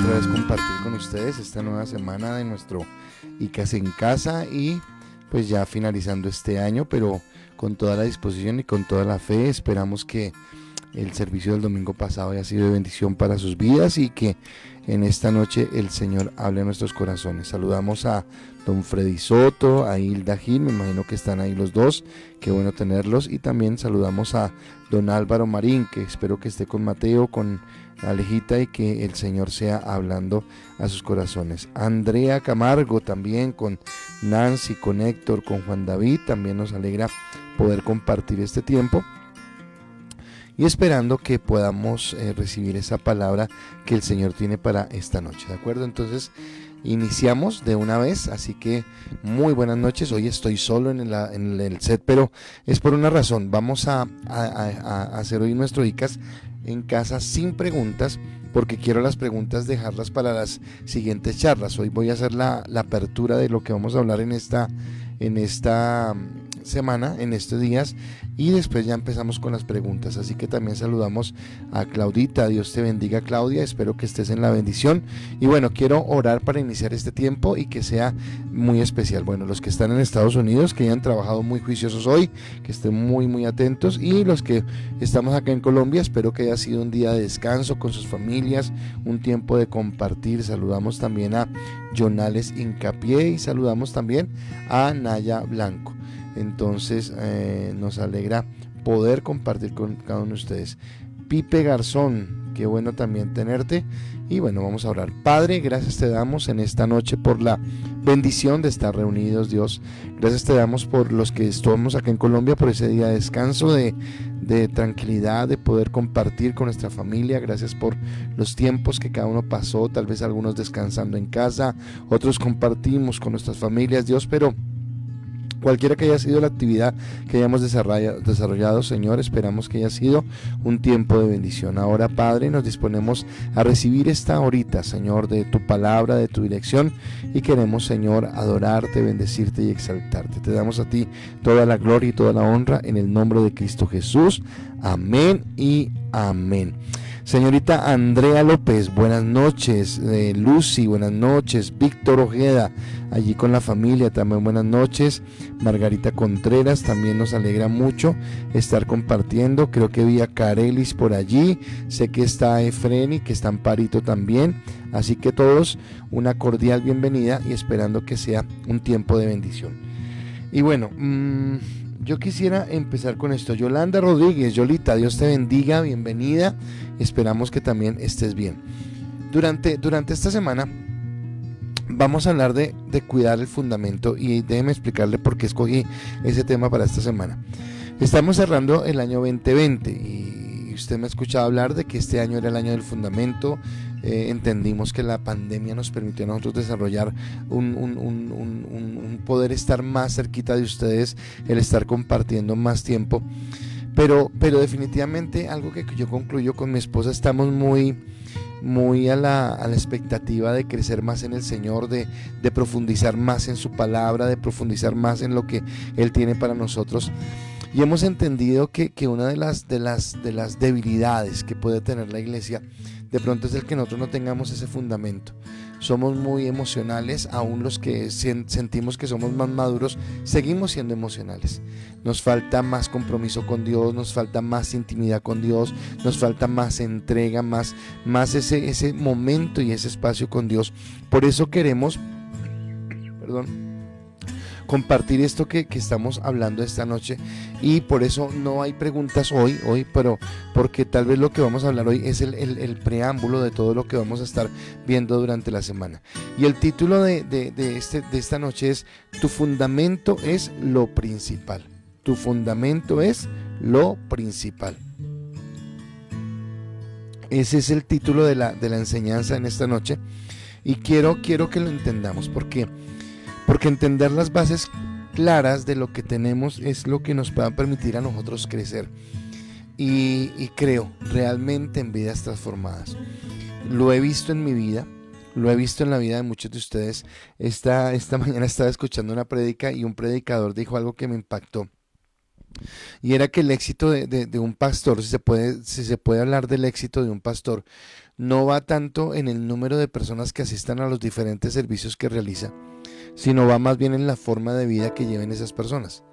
otra vez compartir con ustedes esta nueva semana de nuestro ICAS en casa y pues ya finalizando este año, pero con toda la disposición y con toda la fe. Esperamos que el servicio del domingo pasado haya sido de bendición para sus vidas y que en esta noche el Señor hable a nuestros corazones. Saludamos a don Freddy Soto, a Hilda Gil, me imagino que están ahí los dos, qué bueno tenerlos, y también saludamos a don Álvaro Marín, que espero que esté con Mateo, con Alejita, y que el Señor sea hablando a sus corazones. Andrea Camargo también, con Nancy, con Héctor, con Juan David, también nos alegra poder compartir este tiempo y esperando que podamos recibir esa palabra que el Señor tiene para esta noche, ¿de acuerdo? Entonces iniciamos de una vez, así que muy buenas noches. Hoy estoy solo en el set, pero es por una razón. Vamos a hacer hoy nuestro ICAS en casa sin preguntas, porque quiero las preguntas dejarlas para las siguientes charlas. Hoy voy a hacer la apertura de lo que vamos a hablar en esta semana, en estos días, y después ya empezamos con las preguntas. Así que también saludamos a Claudita. Dios te bendiga, Claudia, espero que estés en la bendición. Y bueno, quiero orar para iniciar este tiempo y que sea muy especial. Bueno, los que están en Estados Unidos, que hayan trabajado muy juiciosos hoy, que estén muy atentos, y los que estamos acá en Colombia, espero que haya sido un día de descanso con sus familias, un tiempo de compartir. Saludamos también a Jonales Incapié y saludamos también a Naya Blanco. Entonces nos alegra poder compartir con cada uno de ustedes. Pipe Garzón, qué bueno también tenerte. Y bueno, vamos a orar. Padre, gracias te damos en esta noche por la bendición de estar reunidos, Dios. Gracias te damos por los que estamos acá en Colombia, por ese día de descanso, de tranquilidad, de poder compartir con nuestra familia. Gracias por los tiempos que cada uno pasó, tal vez algunos descansando en casa, otros compartimos con nuestras familias, Dios, pero cualquiera que haya sido la actividad que hayamos desarrollado, Señor, esperamos que haya sido un tiempo de bendición. Ahora, Padre, nos disponemos a recibir esta horita, Señor, de tu palabra, de tu dirección, y queremos, Señor, adorarte, bendecirte y exaltarte. Te damos a ti toda la gloria y toda la honra en el nombre de Cristo Jesús. Amén y amén. Señorita Andrea López, buenas noches. Lucy, buenas noches. Víctor Ojeda, allí con la familia, también buenas noches. Margarita Contreras, también nos alegra mucho estar compartiendo. Creo que vi a Carelis por allí. Sé que está Efreni, que está Amparito también. Así que todos una cordial bienvenida y esperando que sea un tiempo de bendición. Y bueno, yo quisiera empezar con esto. Yolanda Rodríguez, Yolita, Dios te bendiga, bienvenida. Esperamos que también estés bien. Durante esta semana vamos a hablar de cuidar el fundamento, y déjeme explicarle por qué escogí ese tema para esta semana. Estamos cerrando el año 2020 y usted me ha escuchado hablar de que este año era el año del fundamento. Entendimos que la pandemia nos permitió a nosotros desarrollar un poder estar más cerquita de ustedes, el estar compartiendo más tiempo, pero definitivamente algo que yo concluyo con mi esposa, estamos muy a la expectativa de crecer más en el Señor, de profundizar más en su palabra, de profundizar más en lo que Él tiene para nosotros. Y hemos entendido que una de las debilidades que puede tener la iglesia de pronto es el que nosotros no tengamos ese fundamento. Somos muy emocionales, aún los que sentimos que somos más maduros, seguimos siendo emocionales. Nos falta más compromiso con Dios, nos falta más intimidad con Dios, nos falta más entrega, más ese momento y ese espacio con Dios. Por eso queremos, compartir esto que estamos hablando esta noche, y por eso no hay preguntas hoy, pero porque tal vez lo que vamos a hablar hoy es el preámbulo de todo lo que vamos a estar viendo durante la semana. Y el título de esta noche es: tu fundamento es lo principal. Tu fundamento es lo principal. Ese es el título de la enseñanza en esta noche, y quiero que lo entendamos, porque entender las bases claras de lo que tenemos es lo que nos va a permitir a nosotros crecer y creo realmente en vidas transformadas. Lo he visto en mi vida, lo he visto en la vida de muchos de ustedes. Esta mañana estaba escuchando una prédica y un predicador dijo algo que me impactó, y era que el éxito de un pastor, si se puede hablar del éxito de un pastor, no va tanto en el número de personas que asistan a los diferentes servicios que realiza, sino va más bien en la forma de vida que lleven esas personas.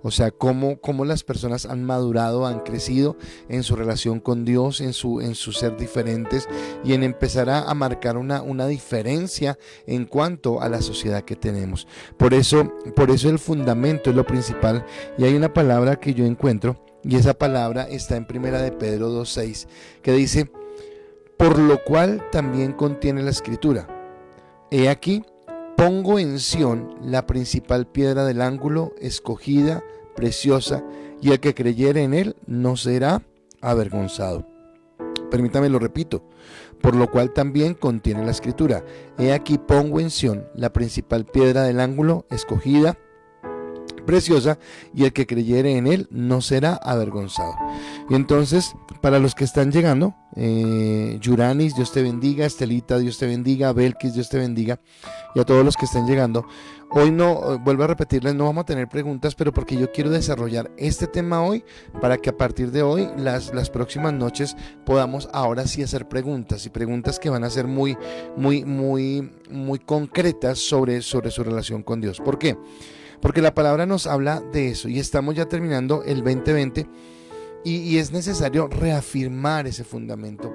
O sea, cómo las personas han madurado, han crecido en su relación con Dios, en su ser diferentes y en empezar a marcar una diferencia en cuanto a la sociedad que tenemos. Por eso el fundamento es lo principal. Y hay una palabra que yo encuentro, y esa palabra está en Primera de Pedro 2:6, que dice: por lo cual también contiene la escritura: he aquí, pongo en Sión la principal piedra del ángulo, escogida, preciosa, y el que creyere en él no será avergonzado. Permítame, lo repito: por lo cual también contiene la escritura: he aquí, pongo en Sión la principal piedra del ángulo, escogida, preciosa, y el que creyere en él no será avergonzado. Y entonces, para los que están llegando, Yuranis, Dios te bendiga; Estelita, Dios te bendiga; Belkis, Dios te bendiga; y a todos los que están llegando, hoy no, vuelvo a repetirles, no vamos a tener preguntas, pero porque yo quiero desarrollar este tema hoy, para que a partir de hoy, las próximas noches, podamos ahora sí hacer preguntas, y preguntas que van a ser muy concretas sobre su relación con Dios. ¿Por qué? Porque la palabra nos habla de eso, y estamos ya terminando el 2020, y es necesario reafirmar ese fundamento.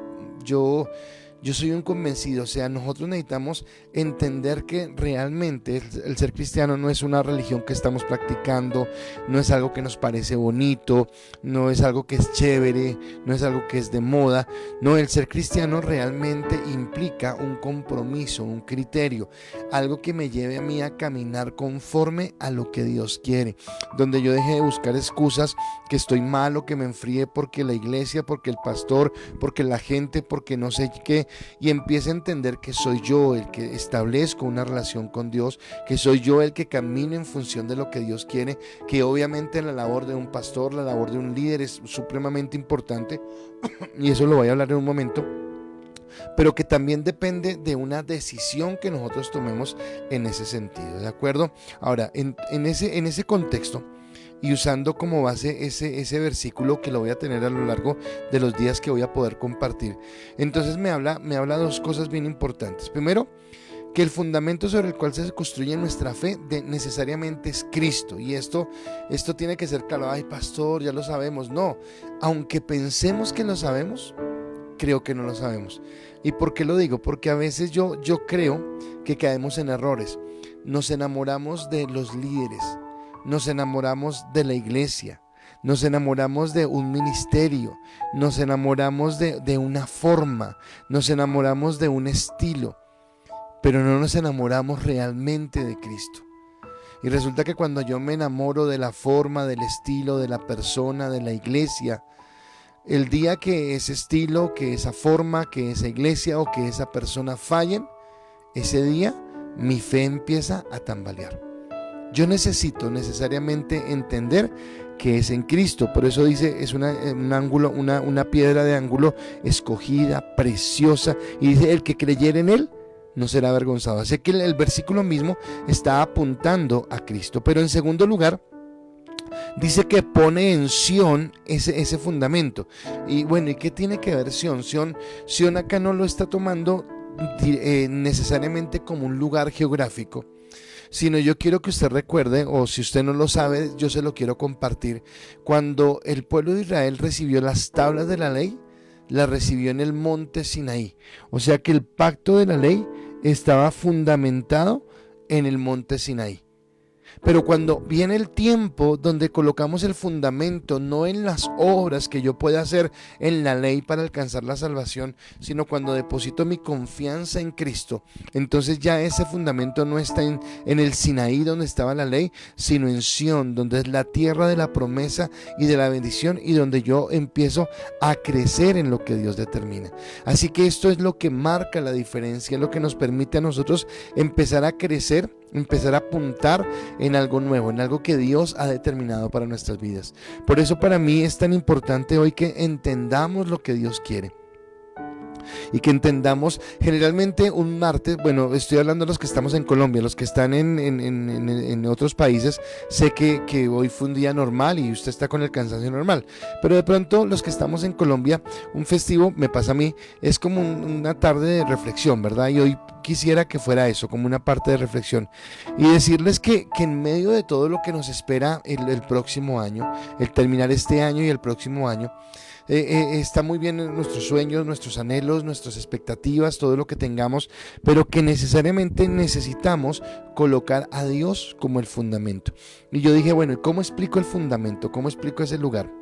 Yo soy un convencido, o sea, nosotros necesitamos entender que realmente el ser cristiano no es una religión que estamos practicando, no es algo que nos parece bonito, no es algo que es chévere, no es algo que es de moda. No, el ser cristiano realmente implica un compromiso, un criterio, algo que me lleve a mí a caminar conforme a lo que Dios quiere, donde yo deje de buscar excusas, que estoy mal o que me enfríe porque la iglesia, porque el pastor, porque la gente, porque no sé qué, y empiece a entender que soy yo el que establezco una relación con Dios, que soy yo el que camino en función de lo que Dios quiere, que obviamente la labor de un pastor, la labor de un líder es supremamente importante, y eso lo voy a hablar en un momento, pero que también depende de una decisión que nosotros tomemos en ese sentido, ¿de acuerdo? Ahora, en ese contexto, y usando como base ese versículo, que lo voy a tener a lo largo de los días que voy a poder compartir, entonces me habla dos cosas bien importantes. Primero, que el fundamento sobre el cual se construye nuestra fe necesariamente es Cristo, y esto tiene que ser claro. Ay, pastor, ya lo sabemos. No, aunque pensemos que lo sabemos, creo que no lo sabemos. ¿Y por qué lo digo? Porque a veces yo creo que caemos en errores. Nos enamoramos de los líderes, nos enamoramos de la iglesia, nos enamoramos de un ministerio, nos enamoramos de una forma, nos enamoramos de un estilo, pero no nos enamoramos realmente de Cristo. Y resulta que cuando yo me enamoro de la forma, del estilo, de la persona, de la iglesia, el día que ese estilo, que esa forma, que esa iglesia o que esa persona fallen, ese día mi fe empieza a tambalear. Yo necesito necesariamente entender que es en Cristo. Por eso dice, es una piedra de ángulo escogida, preciosa, y dice: el que creyere en él no será avergonzado. Así que el versículo mismo está apuntando a Cristo. Pero en segundo lugar, dice que pone en Sión ese fundamento. Y bueno, ¿y qué tiene que ver Sión? Sión acá no lo está tomando necesariamente como un lugar geográfico, sino yo quiero que usted recuerde, o si usted no lo sabe, yo se lo quiero compartir. Cuando el pueblo de Israel recibió las tablas de la ley, las recibió en el monte Sinaí. O sea que el pacto de la ley estaba fundamentado en el monte Sinaí. Pero cuando viene el tiempo donde colocamos el fundamento, no en las obras que yo pueda hacer en la ley para alcanzar la salvación, sino cuando deposito mi confianza en Cristo, entonces ya ese fundamento no está en el Sinaí donde estaba la ley, sino en Sión, donde es la tierra de la promesa y de la bendición, y donde yo empiezo a crecer en lo que Dios determina. Así que esto es lo que marca la diferencia, es lo que nos permite a nosotros empezar a crecer, empezar a apuntar en algo nuevo, en algo que Dios ha determinado para nuestras vidas. Por eso para mí es tan importante hoy que entendamos lo que Dios quiere. y que entendamos generalmente un martes, bueno, estoy hablando de los que estamos en Colombia, los que están en otros países, sé que hoy fue un día normal y usted está con el cansancio normal, pero de pronto los que estamos en Colombia, un festivo, me pasa a mí, es como una tarde de reflexión, ¿verdad? Y hoy quisiera que fuera eso, como una parte de reflexión, y decirles que en medio de todo lo que nos espera el próximo año, el terminar este año y el próximo año, está muy bien en nuestros sueños, nuestros anhelos, nuestras expectativas, todo lo que tengamos, pero que necesariamente necesitamos colocar a Dios como el fundamento. Y yo dije, bueno, ¿y cómo explico el fundamento? ¿Cómo explico ese lugar?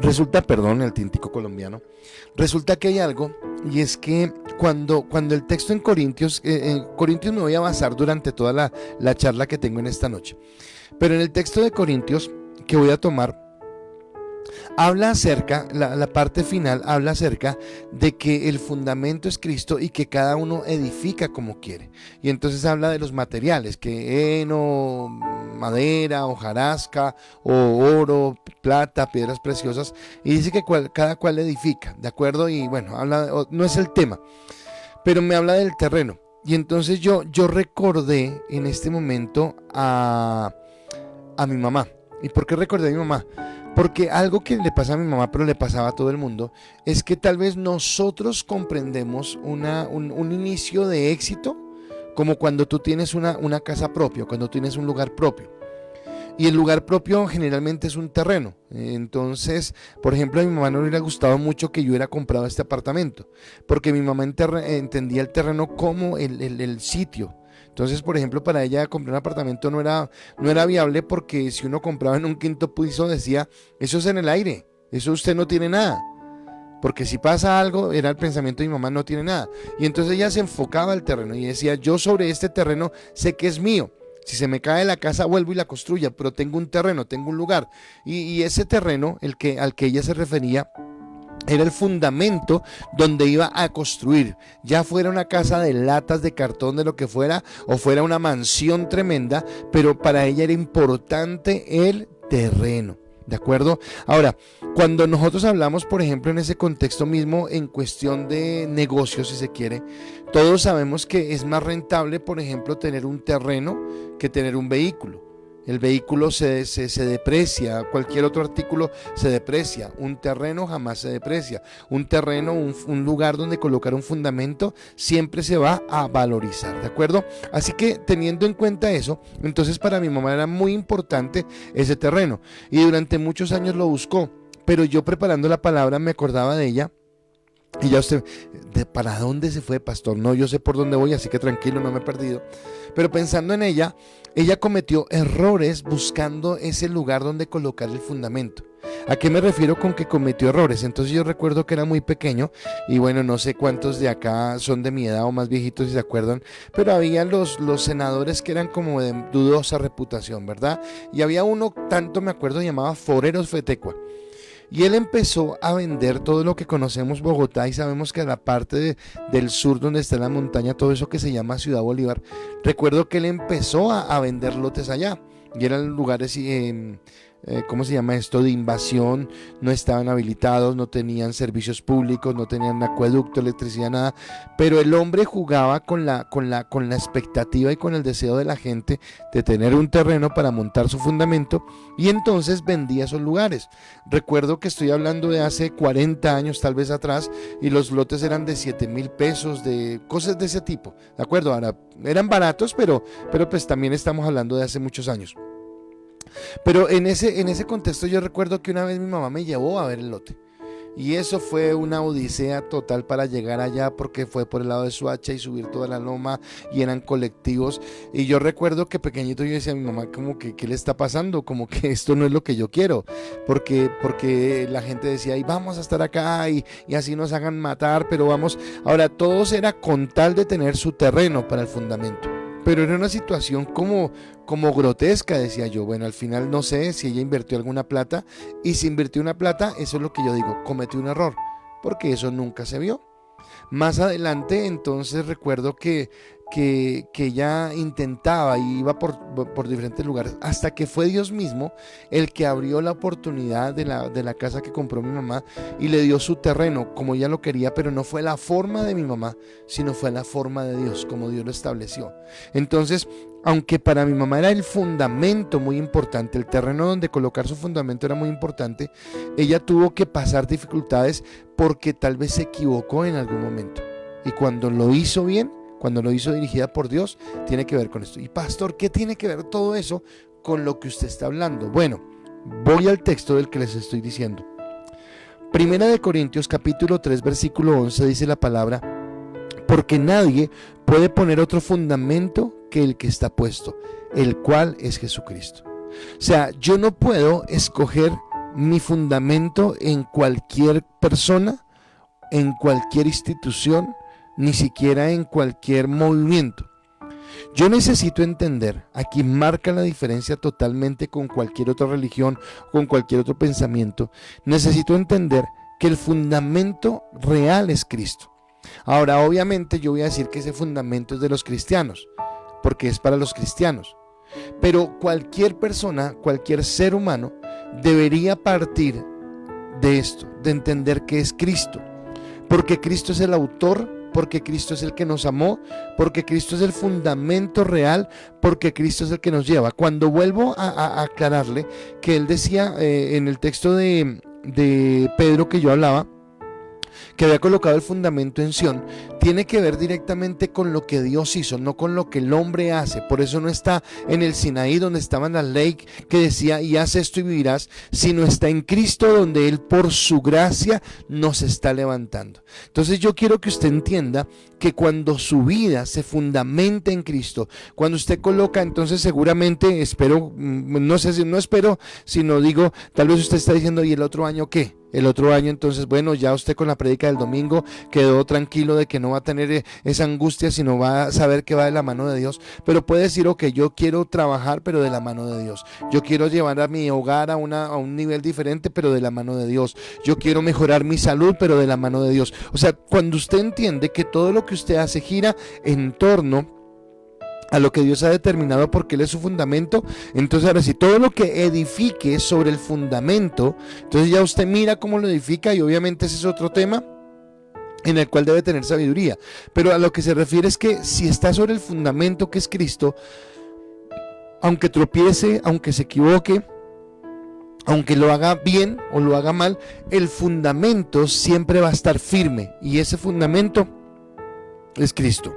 Resulta, perdón, el tintico colombiano, resulta que hay algo, y es que cuando el texto en Corintios me voy a basar durante toda la charla que tengo en esta noche, pero en el texto de Corintios que voy a tomar, habla acerca, la parte final habla acerca de que el fundamento es Cristo y que cada uno edifica como quiere. Y entonces habla de los materiales, que heno, madera, hojarasca, o oro, plata, piedras preciosas, y dice que cada cual edifica, ¿de acuerdo? Y bueno, no es el tema, pero me habla del terreno. Y entonces yo recordé en este momento a mi mamá. ¿Y por qué recordé a mi mamá? Porque algo que le pasa a mi mamá, pero le pasaba a todo el mundo, es que tal vez nosotros comprendemos un inicio de éxito como cuando tú tienes una casa propia, cuando tienes un lugar propio. Y el lugar propio generalmente es un terreno. Entonces, por ejemplo, a mi mamá no le hubiera gustado mucho que yo hubiera comprado este apartamento, porque mi mamá entendía el terreno como el sitio. Entonces, por ejemplo, para ella comprar un apartamento no era viable, porque si uno compraba en un quinto piso decía, eso es en el aire, eso usted no tiene nada. Porque si pasa algo, era el pensamiento de mi mamá, no tiene nada. Y entonces ella se enfocaba al terreno y decía, yo sobre este terreno sé que es mío. Si se me cae la casa, vuelvo y la construya, pero tengo un terreno, tengo un lugar. Y ese terreno, al que ella se refería, era el fundamento donde iba a construir, ya fuera una casa de latas, de cartón, de lo que fuera, o fuera una mansión tremenda, pero para ella era importante el terreno. ¿De acuerdo? Ahora, cuando nosotros hablamos, por ejemplo, en ese contexto mismo, en cuestión de negocios, si se quiere, todos sabemos que es más rentable, por ejemplo, tener un terreno que tener un vehículo. El vehículo se deprecia, cualquier otro artículo se deprecia, un terreno jamás se deprecia, un terreno, un lugar donde colocar un fundamento siempre se va a valorizar, ¿de acuerdo? Así que teniendo en cuenta eso, entonces para mi mamá era muy importante ese terreno y durante muchos años lo buscó, pero yo preparando la palabra me acordaba de ella. Y ya usted, ¿para dónde se fue, pastor? No, yo sé por dónde voy, así que tranquilo, no me he perdido. Pero pensando en ella cometió errores buscando ese lugar donde colocar el fundamento. ¿A qué me refiero con que cometió errores? Entonces yo recuerdo que era muy pequeño y bueno, no sé cuántos de acá son de mi edad o más viejitos si se acuerdan, pero había los senadores que eran como de dudosa reputación, ¿verdad? Y había uno, tanto me acuerdo, llamaba Foreros Fetecua. Y él empezó a vender todo lo que conocemos Bogotá y sabemos que la parte del sur donde está la montaña, todo eso que se llama Ciudad Bolívar, recuerdo que él empezó a vender lotes allá y eran lugares ¿cómo se llama esto? De invasión, no estaban habilitados, no tenían servicios públicos, no tenían acueducto, electricidad, nada, pero el hombre jugaba con la expectativa y con el deseo de la gente de tener un terreno para montar su fundamento y entonces vendía esos lugares. Recuerdo que estoy hablando de hace 40 años tal vez atrás y los lotes eran de 7,000 pesos, de cosas de ese tipo, ¿de acuerdo? Ahora, eran baratos, pero pues también estamos hablando de hace muchos años. Pero en ese contexto yo recuerdo que una vez mi mamá me llevó a ver el lote y eso fue una odisea total para llegar allá porque fue por el lado de Soacha y subir toda la loma y eran colectivos y yo recuerdo que pequeñito yo decía a mi mamá como que ¿qué le está pasando? Como que esto no es lo que yo quiero porque la gente decía y vamos a estar acá y así nos hagan matar, pero vamos, ahora todos era con tal de tener su terreno para el fundamento. Pero era una situación como grotesca, decía yo. Bueno, al final no sé si ella invirtió alguna plata y si invirtió una plata, eso es lo que yo digo, cometió un error, porque eso nunca se vio. Más adelante entonces recuerdo que que ella intentaba y iba por diferentes lugares, hasta que fue Dios mismo el que abrió la oportunidad de la casa que compró mi mamá y le dio su terreno como ella lo quería, pero no fue la forma de mi mamá, sino fue la forma de Dios, como Dios lo estableció. Entonces, aunque para mi mamá era el fundamento muy importante, el terreno donde colocar su fundamento era muy importante, ella tuvo que pasar dificultades porque tal vez se equivocó en algún momento. Y cuando lo hizo bien, cuando lo hizo dirigida por Dios, tiene que ver con esto. Y pastor, ¿qué tiene que ver todo eso con lo que usted está hablando? Bueno, voy al texto del que les estoy diciendo. Primera de Corintios capítulo 3 versículo 11 dice la palabra: porque nadie puede poner otro fundamento que el que está puesto, el cual es Jesucristo. O sea, yo no puedo escoger mi fundamento en cualquier persona, en cualquier institución, ni siquiera en cualquier movimiento. Yo necesito entender, aquí marca la diferencia totalmente con cualquier otra religión, con cualquier otro pensamiento. Necesito entender que el fundamento real es Cristo. Ahora, obviamente yo voy a decir que ese fundamento es de los cristianos, porque es para los cristianos. Pero cualquier persona, cualquier ser humano debería partir de esto, de entender que es Cristo, porque Cristo es el autor, porque Cristo es el que nos amó, porque Cristo es el fundamento real, porque Cristo es el que nos lleva. Cuando vuelvo a aclararle que él decía en el texto de Pedro que yo hablaba, que había colocado el fundamento en Sión, tiene que ver directamente con lo que Dios hizo, no con lo que el hombre hace. Por eso no está en el Sinaí donde estaban las leyes que decía y haz esto y vivirás, sino está en Cristo donde Él por su gracia nos está levantando. Entonces yo quiero que usted entienda que cuando su vida se fundamenta en Cristo, cuando usted coloca, entonces seguramente espero, no sé si no espero, sino digo, tal vez usted está diciendo, ¿y el otro año qué? El otro año, entonces, bueno, ya usted con la prédica del domingo quedó tranquilo de que no va a tener esa angustia, sino va a saber que va de la mano de Dios. Pero puede decir, ok, yo quiero trabajar, pero de la mano de Dios. Yo quiero llevar a mi hogar a un nivel diferente, pero de la mano de Dios. Yo quiero mejorar mi salud, pero de la mano de Dios. O sea, cuando usted entiende que todo lo que usted hace gira en torno a lo que Dios ha determinado porque Él es su fundamento, entonces ahora sí, todo lo que edifique sobre el fundamento, entonces ya usted mira cómo lo edifica, y obviamente ese es otro tema en el cual debe tener sabiduría, pero a lo que se refiere es que si está sobre el fundamento que es Cristo, aunque tropiece, aunque se equivoque, aunque lo haga bien o lo haga mal, el fundamento siempre va a estar firme, y ese fundamento es Cristo.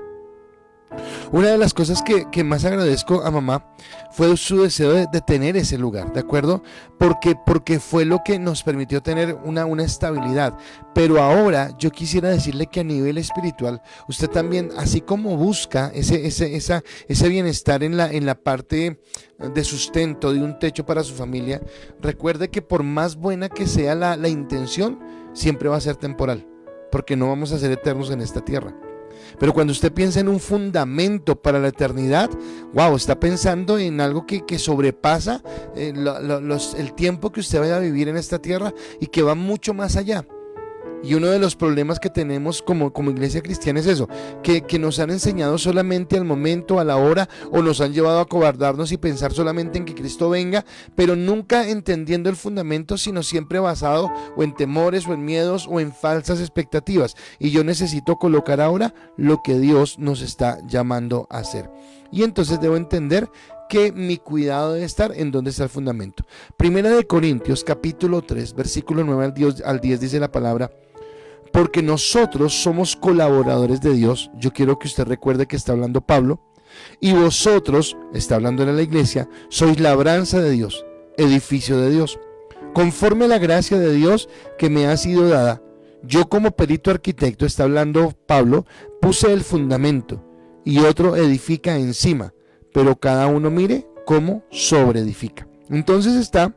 Una de las cosas que más agradezco a mamá fue su deseo de tener ese lugar, ¿de acuerdo? Porque fue lo que nos permitió tener una estabilidad. Pero ahora yo quisiera decirle que a nivel espiritual, usted también, así como busca ese bienestar en la parte de sustento, de un techo para su familia, recuerde que por más buena que sea la intención, siempre va a ser temporal, porque no vamos a ser eternos en esta tierra. Pero cuando usted piensa en un fundamento para la eternidad, wow, está pensando en algo que sobrepasa el tiempo que usted vaya a vivir en esta tierra y que va mucho más allá. Y uno de los problemas que tenemos como iglesia cristiana es eso, que nos han enseñado solamente al momento, a la hora, o nos han llevado a acobardarnos y pensar solamente en que Cristo venga, pero nunca entendiendo el fundamento, sino siempre basado o en temores o en miedos o en falsas expectativas. Y yo necesito colocar ahora lo que Dios nos está llamando a hacer. Y entonces debo entender que mi cuidado debe estar en dónde está el fundamento. Primera de Corintios capítulo 3 versículo 9 al 10 dice la palabra: porque nosotros somos colaboradores de Dios. Yo quiero que usted recuerde que está hablando Pablo. Y vosotros, está hablando de la iglesia, sois labranza de Dios, edificio de Dios, conforme a la gracia de Dios que me ha sido dada. Yo como perito arquitecto, está hablando Pablo, puse el fundamento y otro edifica encima, pero cada uno mire cómo sobreedifica. Entonces está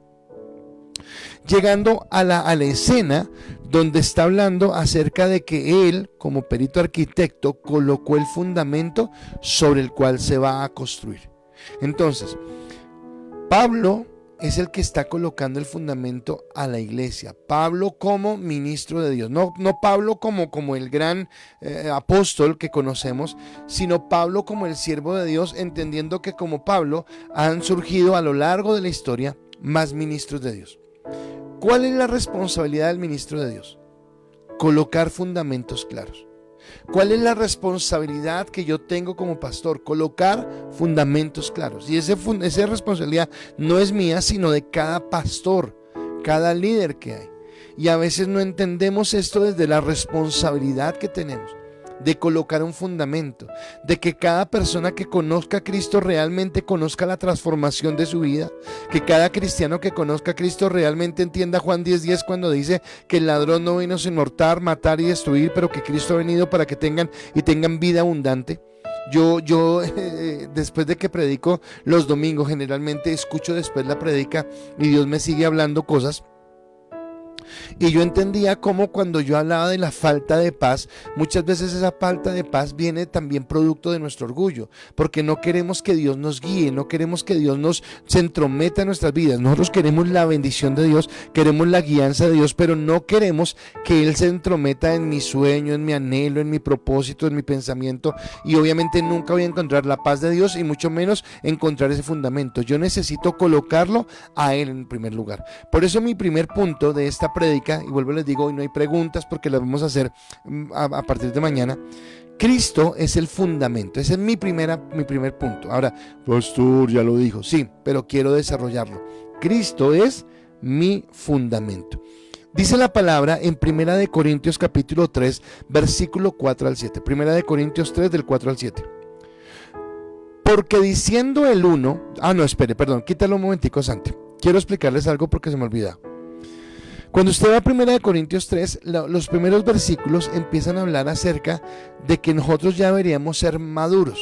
llegando a la escena donde está hablando acerca de que él, como perito arquitecto, colocó el fundamento sobre el cual se va a construir. Entonces, Pablo es el que está colocando el fundamento a la iglesia. Pablo como ministro de Dios, no Pablo como el gran apóstol que conocemos, sino Pablo como el siervo de Dios, entendiendo que como Pablo han surgido a lo largo de la historia más ministros de Dios. ¿Cuál es la responsabilidad del ministro de Dios? Colocar fundamentos claros. ¿Cuál es la responsabilidad que yo tengo como pastor? Colocar fundamentos claros. Y esa responsabilidad no es mía, sino de cada pastor, cada líder que hay. Y a veces no entendemos esto desde la responsabilidad que tenemos de colocar un fundamento, de que cada persona que conozca a Cristo realmente conozca la transformación de su vida, que cada cristiano que conozca a Cristo realmente entienda Juan 10:10 cuando dice que el ladrón no vino sin hurtar, matar y destruir, pero que Cristo ha venido para que tengan vida abundante. Yo después de que predico los domingos, generalmente escucho después la predica y Dios me sigue hablando cosas. Y yo entendía cómo cuando yo hablaba de la falta de paz, muchas veces esa falta de paz viene también producto de nuestro orgullo, porque no queremos que Dios nos guíe, no queremos que Dios se entrometa en nuestras vidas. Nosotros queremos la bendición de Dios, queremos la guianza de Dios, pero no queremos que Él se entrometa en mi sueño, en mi anhelo, en mi propósito, en mi pensamiento, y obviamente nunca voy a encontrar la paz de Dios y mucho menos encontrar ese fundamento. Yo necesito colocarlo a Él en primer lugar. Por eso mi primer punto de esta prédica, y vuelvo les digo, hoy no hay preguntas porque las vamos a hacer a partir de mañana. Cristo es el fundamento. Ese es mi primer punto. Ahora, pastor, ya lo dijo, sí, pero quiero desarrollarlo. Cristo es mi fundamento. Dice la palabra en 1 Corintios capítulo 3, versículo 4 al 7. 1 Corintios 3 del 4 al 7. Porque diciendo el uno, quítalo un momentico, Santi. Quiero explicarles algo porque se me olvida. Cuando usted va a 1 Corintios 3, los primeros versículos empiezan a hablar acerca de que nosotros ya deberíamos ser maduros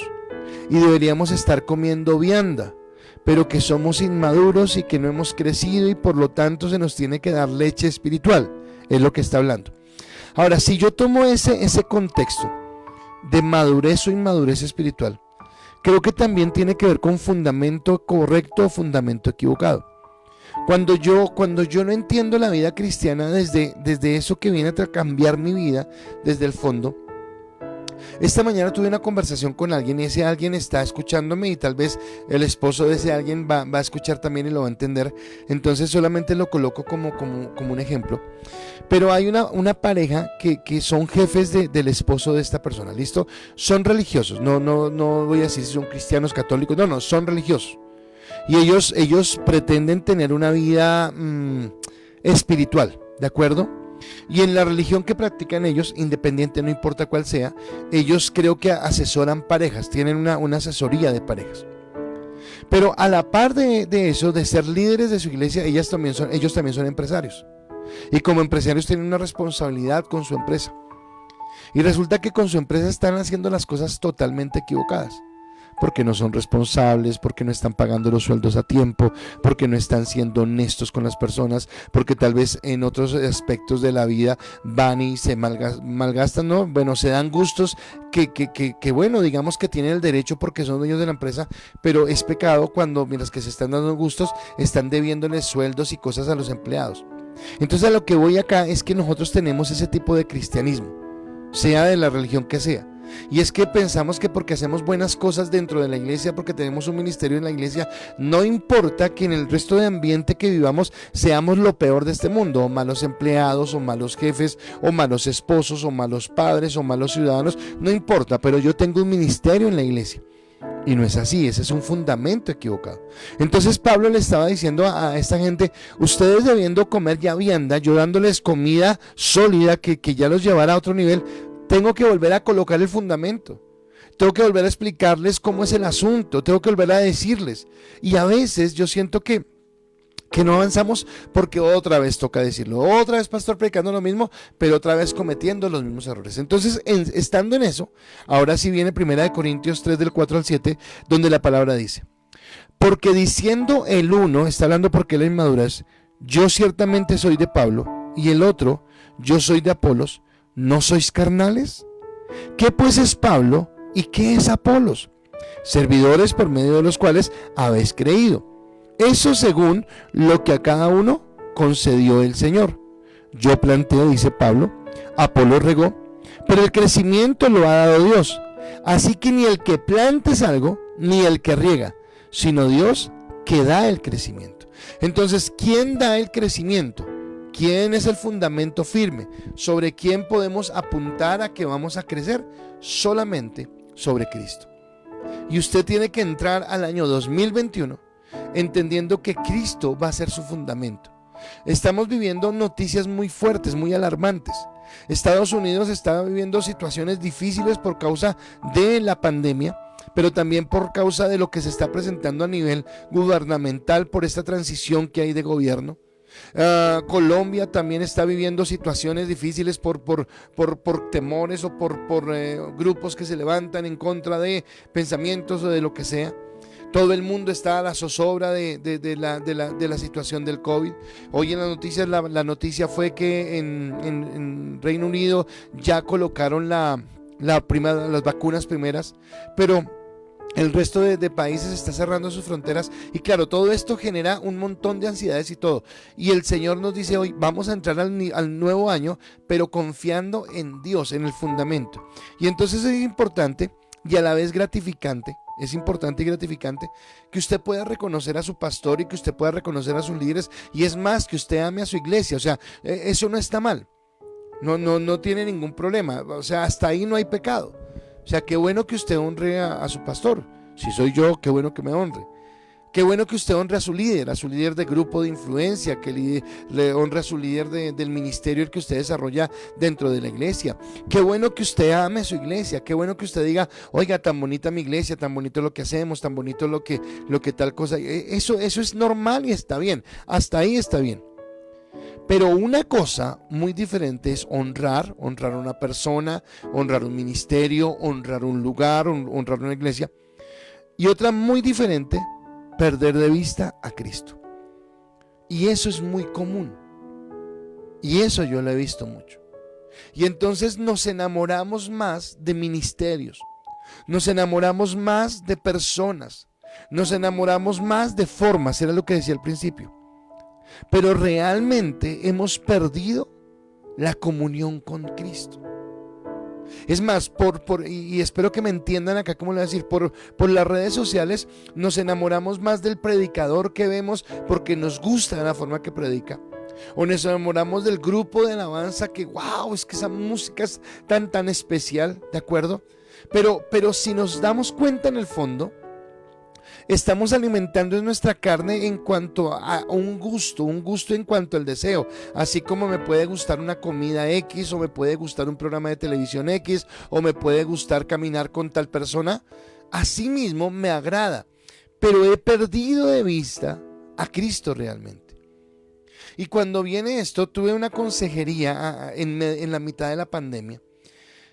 y deberíamos estar comiendo vianda, pero que somos inmaduros y que no hemos crecido y por lo tanto se nos tiene que dar leche espiritual, es lo que está hablando. Ahora, si yo tomo ese contexto de madurez o inmadurez espiritual, creo que también tiene que ver con fundamento correcto o fundamento equivocado. Cuando yo no entiendo la vida cristiana desde eso que viene a cambiar mi vida, desde el fondo. Esta mañana tuve una conversación con alguien y ese alguien está escuchándome y tal vez el esposo de ese alguien va a escuchar también y lo va a entender. Entonces solamente lo coloco como un ejemplo. Pero hay una pareja que son jefes del esposo de esta persona, ¿listo? Son religiosos, no voy a decir si son cristianos, católicos, no, son religiosos. Y ellos pretenden tener una vida espiritual, ¿de acuerdo? Y en la religión que practican ellos, independiente, no importa cuál sea, ellos creo que asesoran parejas, tienen una asesoría de parejas. Pero a la par de eso, de ser líderes de su iglesia, ellos también son empresarios. Y como empresarios tienen una responsabilidad con su empresa. Y resulta que con su empresa están haciendo las cosas totalmente equivocadas. Porque no son responsables, porque no están pagando los sueldos a tiempo, porque no están siendo honestos con las personas, porque tal vez en otros aspectos de la vida van y se malgastan, ¿no? Bueno, se dan gustos que bueno, digamos que tienen el derecho porque son dueños de la empresa, pero es pecado cuando mientras que se están dando gustos, están debiéndoles sueldos y cosas a los empleados. Entonces a lo que voy acá es que nosotros tenemos ese tipo de cristianismo, sea de la religión que sea. Y es que pensamos que porque hacemos buenas cosas dentro de la iglesia, porque tenemos un ministerio en la iglesia, no importa que en el resto de ambiente que vivamos seamos lo peor de este mundo, o malos empleados, o malos jefes, o malos esposos, o malos padres, o malos ciudadanos, no importa, pero yo tengo un ministerio en la iglesia. Y no es así, ese es un fundamento equivocado. Entonces Pablo le estaba diciendo a esta gente, ustedes debiendo comer ya vianda, yo dándoles comida sólida que ya los llevara a otro nivel, tengo que volver a colocar el fundamento, tengo que volver a explicarles cómo es el asunto, tengo que volver a decirles. Y a veces yo siento que no avanzamos porque otra vez toca decirlo, otra vez pastor predicando lo mismo, pero otra vez cometiendo los mismos errores. Entonces, estando en eso, ahora sí viene 1 Corintios 3 del 4 al 7, donde la palabra dice, porque diciendo el uno, está hablando porque la inmadurez, yo ciertamente soy de Pablo, y el otro, yo soy de Apolos, ¿no sois carnales? ¿Qué pues es Pablo y qué es Apolos? Servidores por medio de los cuales habéis creído. Eso según lo que a cada uno concedió el Señor. Yo planteo, dice Pablo, Apolo regó, pero el crecimiento lo ha dado Dios. Así que ni el que planta es algo, ni el que riega, sino Dios que da el crecimiento. Entonces, ¿quién da el crecimiento? ¿Quién es el fundamento firme? ¿Sobre quién podemos apuntar a que vamos a crecer? Solamente sobre Cristo. Y usted tiene que entrar al año 2021 entendiendo que Cristo va a ser su fundamento. Estamos viviendo noticias muy fuertes, muy alarmantes. Estados Unidos está viviendo situaciones difíciles por causa de la pandemia, pero también por causa de lo que se está presentando a nivel gubernamental por esta transición que hay de gobierno. Colombia también está viviendo situaciones difíciles por temores o por grupos que se levantan en contra de pensamientos o de lo que sea. Todo el mundo está a la zozobra de la situación del COVID. Hoy en las noticias, la noticia fue que en Reino Unido ya colocaron las vacunas primeras, pero el resto de países está cerrando sus fronteras. Y claro, todo esto genera un montón de ansiedades y todo. Y el Señor nos dice hoy, vamos a entrar al nuevo año, pero confiando en Dios, en el fundamento. Y entonces es importante y a la vez gratificante. Es importante y gratificante que usted pueda reconocer a su pastor y que usted pueda reconocer a sus líderes, y es más, que usted ame a su iglesia. O sea, eso no está mal, no tiene ningún problema, o sea, hasta ahí no hay pecado. O sea, qué bueno que usted honre a su pastor. Si soy yo, qué bueno que me honre. Qué bueno que usted honre a su líder de grupo de influencia, que le honre a su líder del ministerio el que usted desarrolla dentro de la iglesia. Qué bueno que usted ame a su iglesia, qué bueno que usted diga, oiga, tan bonita mi iglesia, tan bonito lo que hacemos, tan bonito lo que tal cosa. Eso es normal y está bien, hasta ahí está bien. Pero una cosa muy diferente es honrar a una persona, honrar un ministerio, honrar un lugar, honrar una iglesia. Y otra muy diferente, perder de vista a Cristo. Y eso es muy común. Y eso yo lo he visto mucho. Y entonces nos enamoramos más de ministerios, nos enamoramos más de personas, nos enamoramos más de formas, era lo que decía al principio. Pero realmente hemos perdido la comunión con Cristo. Es más, y espero que me entiendan acá cómo le voy a decir, por las redes sociales nos enamoramos más del predicador que vemos porque nos gusta la forma que predica. O nos enamoramos del grupo de alabanza que, wow, es que esa música es tan especial, ¿de acuerdo? Pero si nos damos cuenta en el fondo, estamos alimentando en nuestra carne en cuanto a un gusto en cuanto al deseo. Así como me puede gustar una comida X, o me puede gustar un programa de televisión X, o me puede gustar caminar con tal persona, así mismo me agrada, pero he perdido de vista a Cristo realmente. Y cuando viene esto, tuve una consejería en la mitad de la pandemia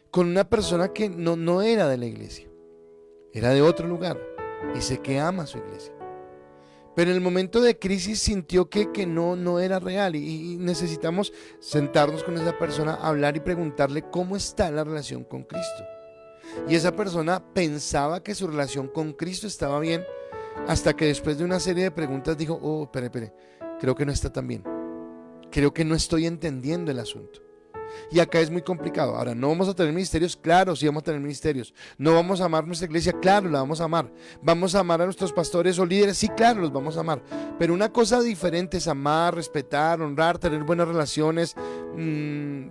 con una persona que no era de la iglesia, era de otro lugar. Y sé que ama a su iglesia, pero en el momento de crisis sintió que no era real, y necesitamos sentarnos con esa persona, hablar y preguntarle cómo está la relación con Cristo. Y esa persona pensaba que su relación con Cristo estaba bien, hasta que después de una serie de preguntas dijo, oh, espere, creo que no está tan bien, creo que no estoy entendiendo el asunto. Y acá es muy complicado. Ahora, ¿no vamos a tener ministerios? Claro, sí vamos a tener ministerios. ¿No vamos a amar nuestra iglesia? Claro, la vamos a amar. ¿Vamos a amar a nuestros pastores o líderes? Sí, claro, los vamos a amar. Pero una cosa diferente es amar, respetar, honrar, tener buenas relaciones,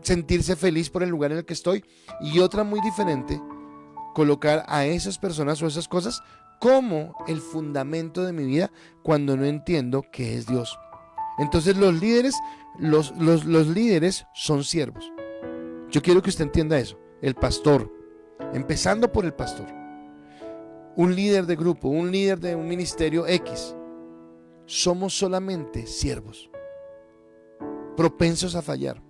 sentirse feliz por el lugar en el que estoy. Y otra muy diferente, colocar a esas personas o esas cosas como el fundamento de mi vida cuando no entiendo qué es Dios. Entonces los líderes son siervos. Yo quiero que usted entienda eso. El pastor, empezando por el pastor, un líder de grupo, un líder de un ministerio X, somos solamente siervos, propensos a fallar,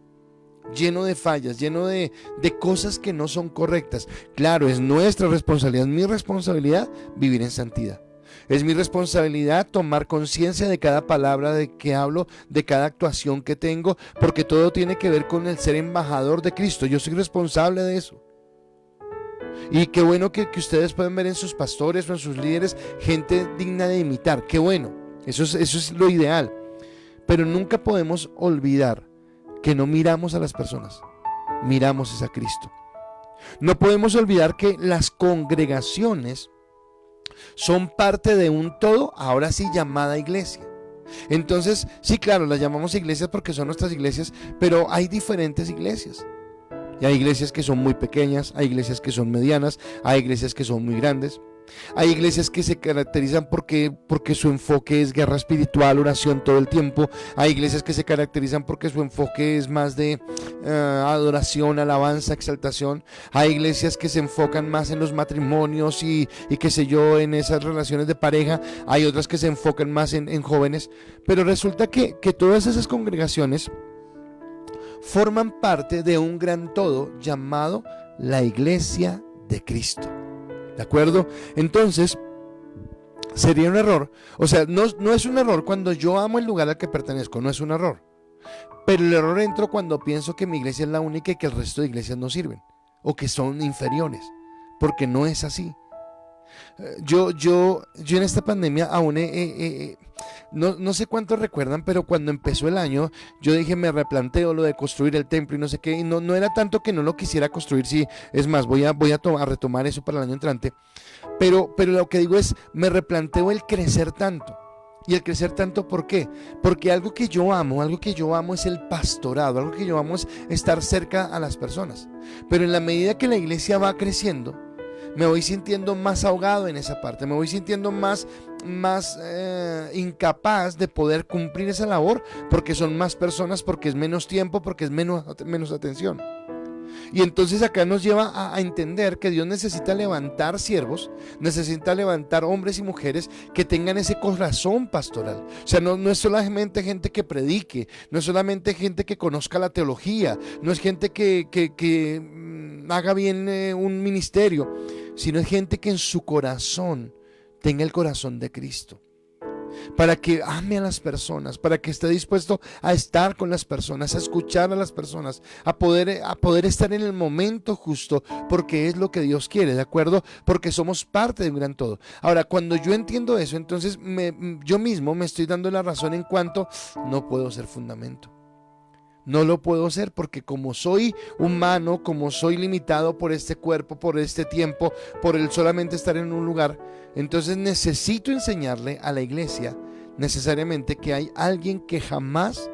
lleno de fallas, lleno de cosas que no son correctas. Claro, es nuestra responsabilidad, es mi responsabilidad vivir en santidad. Es mi responsabilidad tomar conciencia de cada palabra de que hablo, de cada actuación que tengo, porque todo tiene que ver con el ser embajador de Cristo. Yo soy responsable de eso. Y qué bueno que ustedes pueden ver en sus pastores o en sus líderes gente digna de imitar. Qué bueno, Eso es lo ideal. Pero nunca podemos olvidar que no miramos a las personas, miramos a Cristo. No podemos olvidar que las congregaciones son parte de un todo, ahora sí llamada iglesia. Entonces, sí, claro, las llamamos iglesias porque son nuestras iglesias, pero hay diferentes iglesias. Y hay iglesias que son muy pequeñas, hay iglesias que son medianas, hay iglesias que son muy grandes. Hay iglesias que se caracterizan porque su enfoque es guerra espiritual, oración todo el tiempo. Hay iglesias que se caracterizan porque su enfoque es más de adoración, alabanza, exaltación. Hay iglesias que se enfocan más en los matrimonios y qué sé yo, en esas relaciones de pareja. Hay otras que se enfocan más en jóvenes. Pero resulta que todas esas congregaciones forman parte de un gran todo llamado la Iglesia de Cristo. ¿De acuerdo? Entonces, sería un error. O sea, no es un error cuando yo amo el lugar al que pertenezco, no es un error. Pero el error entra cuando pienso que mi iglesia es la única y que el resto de iglesias no sirven o que son inferiores, porque no es así. Yo en esta pandemia aún no sé cuántos recuerdan, pero cuando empezó el año yo dije, me replanteo lo de construir el templo y no sé qué, y no era tanto que no lo quisiera construir, sí, es más, voy a retomar eso para el año entrante, pero lo que digo es, me replanteo el crecer tanto. Y el crecer tanto, ¿por qué? Porque algo que yo amo es el pastorado, algo que yo amo es estar cerca a las personas. Pero en la medida que la iglesia va creciendo, me voy sintiendo más ahogado en esa parte, me voy sintiendo más incapaz de poder cumplir esa labor, porque son más personas, porque es menos tiempo, porque es menos atención. Y entonces acá nos lleva a entender que Dios necesita levantar siervos, necesita levantar hombres y mujeres que tengan ese corazón pastoral. O sea, no es solamente gente que predique, no es solamente gente que conozca la teología, no es gente que haga bien un ministerio, sino es gente que en su corazón tenga el corazón de Cristo, para que ame a las personas, para que esté dispuesto a estar con las personas, a escuchar a las personas, a poder estar en el momento justo, porque es lo que Dios quiere, ¿de acuerdo? Porque somos parte de un gran todo. Ahora, cuando yo entiendo eso, entonces yo mismo me estoy dando la razón en cuanto no puedo ser fundamento. No lo puedo ser porque como soy humano, como soy limitado por este cuerpo, por este tiempo, por el solamente estar en un lugar, entonces necesito enseñarle a la iglesia necesariamente que hay alguien que jamás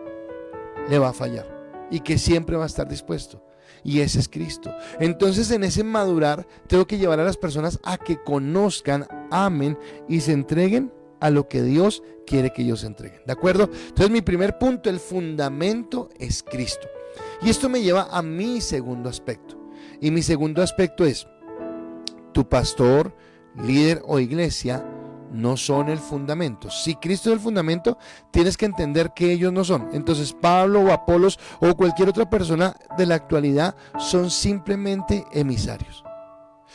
le va a fallar y que siempre va a estar dispuesto. Y ese es Cristo. Entonces en ese madurar tengo que llevar a las personas a que conozcan, amen y se entreguen a lo que Dios quiere que ellos se entreguen, ¿de acuerdo? Entonces mi primer punto, el fundamento es Cristo. Y esto me lleva a mi segundo aspecto. Y mi segundo aspecto es, tu pastor, líder o iglesia no son el fundamento. Si Cristo es el fundamento, tienes que entender que ellos no son. Entonces Pablo o Apolos o cualquier otra persona de la actualidad son simplemente emisarios.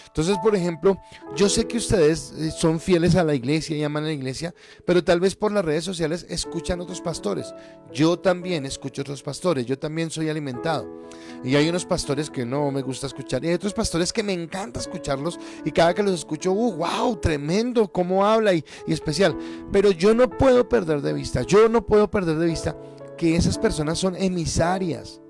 Entonces, por ejemplo, yo sé que ustedes son fieles a la iglesia y aman a la iglesia, pero tal vez por las redes sociales escuchan otros pastores. Yo también escucho otros pastores, yo también soy alimentado. Y hay unos pastores que no me gusta escuchar, y hay otros pastores que me encanta escucharlos, y cada que los escucho, wow, tremendo, cómo habla y especial. Pero yo no puedo perder de vista que esas personas son emisarias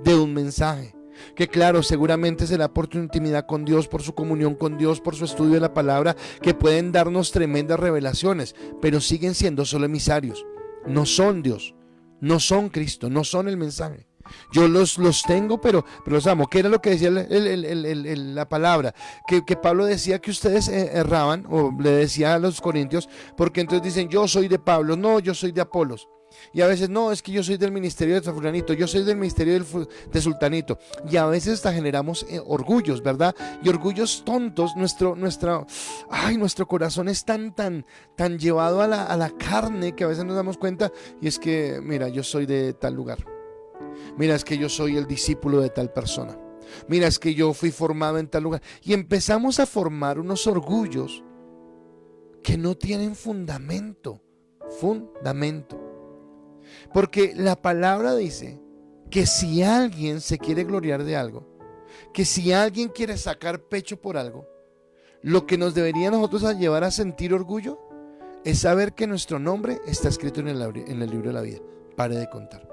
de un mensaje. Que claro, seguramente será por tu intimidad con Dios, por su comunión con Dios, por su estudio de la palabra, que pueden darnos tremendas revelaciones, pero siguen siendo solo emisarios. No son Dios, no son Cristo, no son el mensaje. Yo los tengo, pero los amo. ¿Qué era lo que decía la palabra? Que Pablo decía que ustedes erraban, o le decía a los corintios, porque entonces dicen, yo soy de Pablo, no, yo soy de Apolos. Y a veces, no, es que yo soy del ministerio de fulanito, yo soy del ministerio de sultanito. Y a veces hasta generamos orgullos, ¿verdad? Y orgullos tontos. Nuestro corazón es tan llevado a la carne que a veces nos damos cuenta. Y es que, mira, yo soy de tal lugar. Mira, es que yo soy el discípulo de tal persona. Mira, es que yo fui formado en tal lugar. Y empezamos a formar unos orgullos que no tienen fundamento. Porque la palabra dice que si alguien se quiere gloriar de algo, que si alguien quiere sacar pecho por algo, lo que nos debería nosotros llevar a sentir orgullo es saber que nuestro nombre está escrito en el libro de la vida. Pare de contar.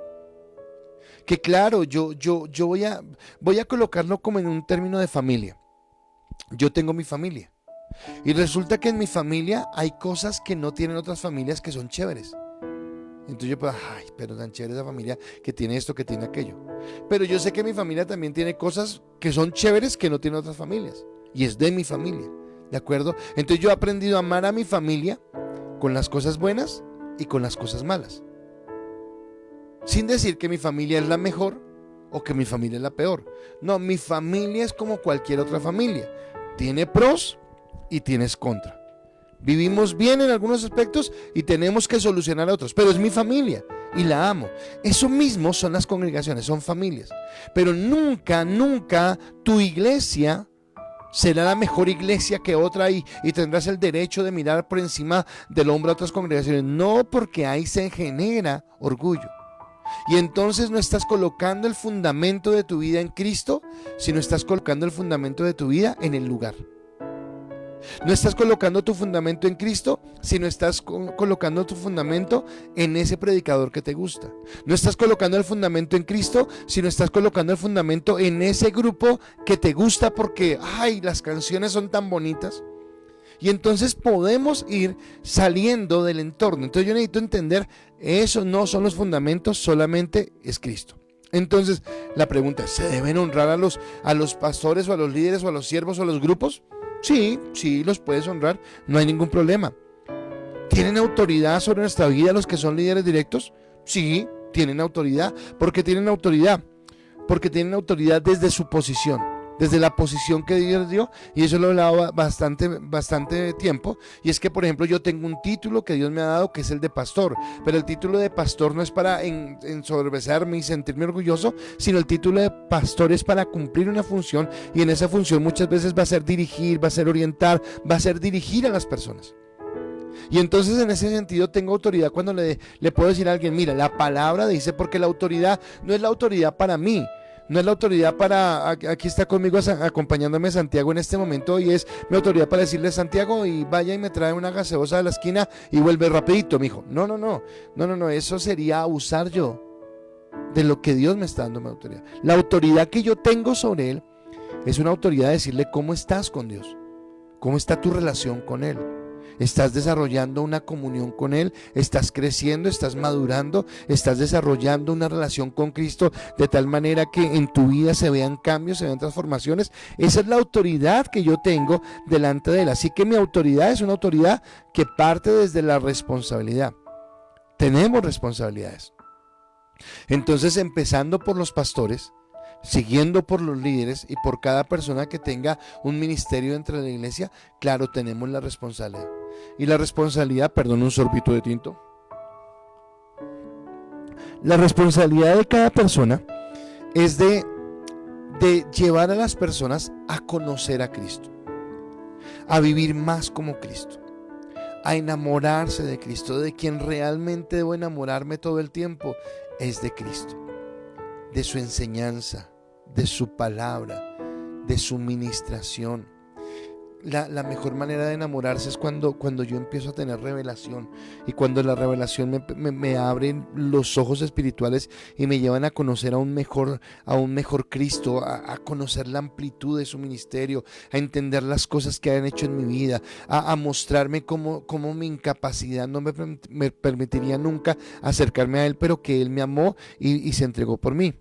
Que claro, yo voy a colocarlo como en un término de familia. Yo tengo mi familia. Y resulta que en mi familia hay cosas que no tienen otras familias que son chéveres. Entonces yo puedo, ay, pero tan chévere esa familia que tiene esto, que tiene aquello. Pero yo sé que mi familia también tiene cosas que son chéveres que no tienen otras familias. Y es de mi familia, ¿de acuerdo? Entonces yo he aprendido a amar a mi familia con las cosas buenas y con las cosas malas. Sin decir que mi familia es la mejor o que mi familia es la peor. No, mi familia es como cualquier otra familia. Tiene pros y tienes contra. Vivimos bien en algunos aspectos y tenemos que solucionar otros, pero es mi familia y la amo. Eso mismo son las congregaciones, son familias. Pero nunca, nunca tu iglesia será la mejor iglesia que otra y tendrás el derecho de mirar por encima del hombro a otras congregaciones. No, porque ahí se genera orgullo. Y entonces no estás colocando el fundamento de tu vida en Cristo, sino estás colocando el fundamento de tu vida en el lugar. No estás colocando tu fundamento en Cristo, sino estás colocando tu fundamento en ese predicador que te gusta. No estás colocando el fundamento en Cristo, sino estás colocando el fundamento en ese grupo que te gusta porque, ay, las canciones son tan bonitas. Y entonces podemos ir saliendo del entorno. Entonces yo necesito entender, eso no son los fundamentos, solamente es Cristo. Entonces la pregunta es, ¿se deben honrar a los pastores o a los líderes o a los siervos o a los grupos? Sí, los puedes honrar, no hay ningún problema. ¿Tienen autoridad sobre nuestra vida los que son líderes directos? Sí, tienen autoridad. ¿Por qué tienen autoridad? Porque tienen autoridad desde su posición, desde la posición que Dios dio, y eso lo he hablado bastante tiempo, y es que por ejemplo yo tengo un título que Dios me ha dado que es el de pastor, pero el título de pastor no es para ensoberbecerme y sentirme orgulloso, sino el título de pastor es para cumplir una función, y en esa función muchas veces va a ser dirigir, va a ser orientar, va a ser dirigir a las personas. Y entonces en ese sentido tengo autoridad cuando le puedo decir a alguien, mira, la palabra dice, porque la autoridad no es la autoridad para mí, no es la autoridad para, aquí está conmigo acompañándome Santiago en este momento, y es mi autoridad para decirle, Santiago, y vaya y me trae una gaseosa de la esquina y vuelve rapidito, mijo. No, eso sería abusar yo de lo que Dios me está dando mi autoridad. La autoridad que yo tengo sobre Él es una autoridad de decirle cómo estás con Dios, cómo está tu relación con Él. Estás desarrollando una comunión con Él, estás creciendo, estás madurando, estás desarrollando una relación con Cristo de tal manera que en tu vida se vean cambios, se vean transformaciones. Esa es la autoridad que yo tengo delante de Él. Así que mi autoridad es una autoridad que parte desde la responsabilidad. Tenemos responsabilidades. Entonces, empezando por los pastores, siguiendo por los líderes y por cada persona que tenga un ministerio dentro de la iglesia, claro, tenemos la responsabilidad. Y la responsabilidad, perdón, un sorbito de tinto. La responsabilidad de cada persona es de llevar a las personas a conocer a Cristo, a vivir más como Cristo, a enamorarse de Cristo. De quien realmente debo enamorarme todo el tiempo es de Cristo, de su enseñanza, de su palabra, de su ministración. La mejor manera de enamorarse es cuando yo empiezo a tener revelación, y cuando la revelación me abren los ojos espirituales y me llevan a conocer a un mejor Cristo, a conocer la amplitud de su ministerio, a entender las cosas que han hecho en mi vida, a mostrarme cómo mi incapacidad no me permitiría nunca acercarme a Él, pero que Él me amó y se entregó por mí.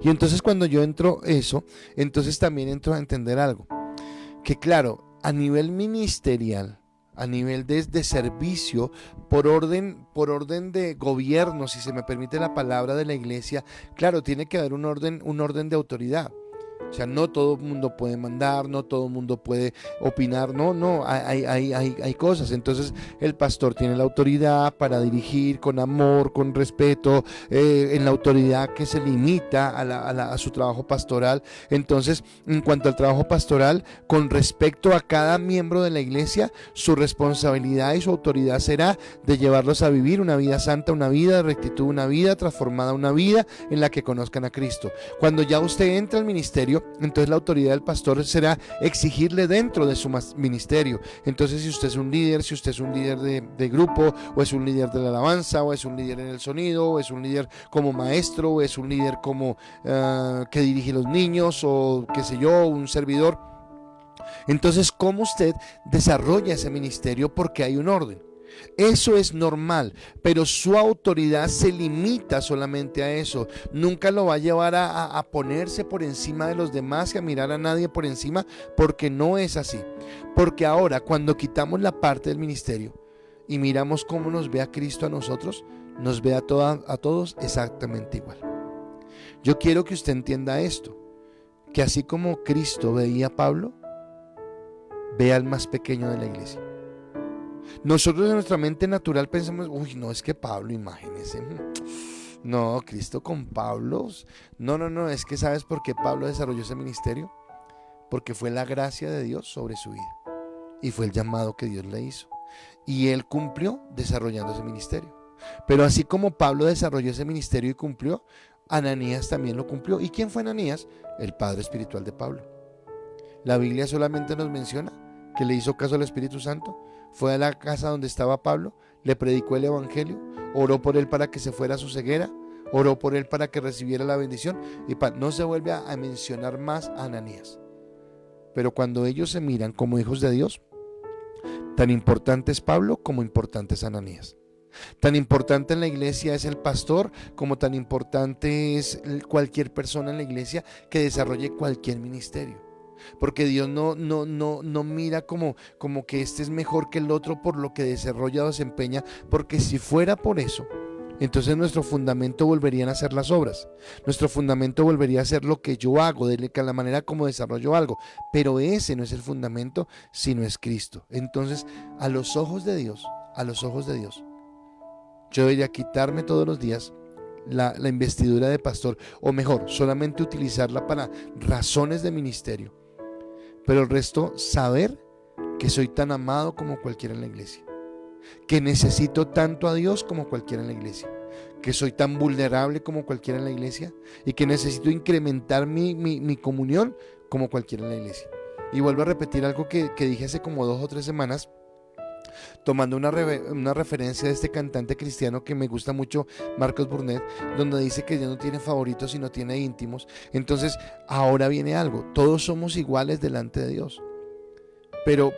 Y entonces cuando yo entro eso, entonces también entro a entender algo, que claro, a nivel ministerial, a nivel de servicio, por orden de gobierno, si se me permite la palabra, de la iglesia, claro, tiene que haber un orden de autoridad. O sea, no todo el mundo puede mandar, no todo el mundo puede opinar, hay cosas. Entonces el pastor tiene la autoridad para dirigir con amor, con respeto, en la autoridad que se limita a su trabajo pastoral. Entonces, en cuanto al trabajo pastoral, con respecto a cada miembro de la iglesia, su responsabilidad y su autoridad será de llevarlos a vivir una vida santa, una vida de rectitud, una vida transformada, una vida en la que conozcan a Cristo. Cuando ya usted entra al ministerio ministerio, entonces la autoridad del pastor será exigirle dentro de su ministerio. Entonces, si usted es un líder, si usted es un líder de grupo, o es un líder de la alabanza, o es un líder en el sonido, o es un líder como maestro, o es un líder como que dirige los niños, o qué sé yo, un servidor. Entonces, ¿cómo usted desarrolla ese ministerio? Porque hay un orden. Eso es normal, pero su autoridad se limita solamente a eso. Nunca lo va a llevar a ponerse por encima de los demás y a mirar a nadie por encima, porque no es así. Porque ahora, cuando quitamos la parte del ministerio y miramos cómo nos ve a Cristo a nosotros, nos ve a todos exactamente igual. Yo quiero que usted entienda esto, que así como Cristo veía a Pablo, ve al más pequeño de la iglesia. Nosotros en nuestra mente natural pensamos, uy, no, es que Pablo, imagínese. No, Cristo con Pablo. No, es que ¿sabes por qué Pablo desarrolló ese ministerio? Porque fue la gracia de Dios sobre su vida. Y fue el llamado que Dios le hizo. Y él cumplió desarrollando ese ministerio. Pero así como Pablo desarrolló ese ministerio y cumplió, Ananías también lo cumplió. ¿Y quién fue Ananías? El padre espiritual de Pablo. La Biblia solamente nos menciona que le hizo caso al Espíritu Santo, fue a la casa donde estaba Pablo, le predicó el evangelio, oró por él para que se fuera a su ceguera, oró por él para que recibiera la bendición, y no se vuelve a mencionar más a Ananías. Pero cuando ellos se miran como hijos de Dios, tan importante es Pablo como importante es Ananías. Tan importante en la iglesia es el pastor como tan importante es cualquier persona en la iglesia que desarrolle cualquier ministerio. Porque Dios no mira como que este es mejor que el otro por lo que desarrolla o desempeña, porque si fuera por eso, entonces nuestro fundamento volverían a ser las obras, nuestro fundamento volvería a ser lo que yo hago, de la manera como desarrollo algo, pero ese no es el fundamento, sino es Cristo. Entonces, a los ojos de Dios, yo debería quitarme todos los días la investidura de pastor, o mejor, solamente utilizarla para razones de ministerio. Pero el resto, saber que soy tan amado como cualquiera en la iglesia, que necesito tanto a Dios como cualquiera en la iglesia, que soy tan vulnerable como cualquiera en la iglesia y que necesito incrementar mi comunión como cualquiera en la iglesia. Y vuelvo a repetir algo que dije hace como 2 o 3 semanas, tomando una referencia de este cantante cristiano que me gusta mucho, Marcos Burnett, donde dice que Dios no tiene favoritos sino tiene íntimos. Entonces ahora viene algo, todos somos iguales delante de Dios, pero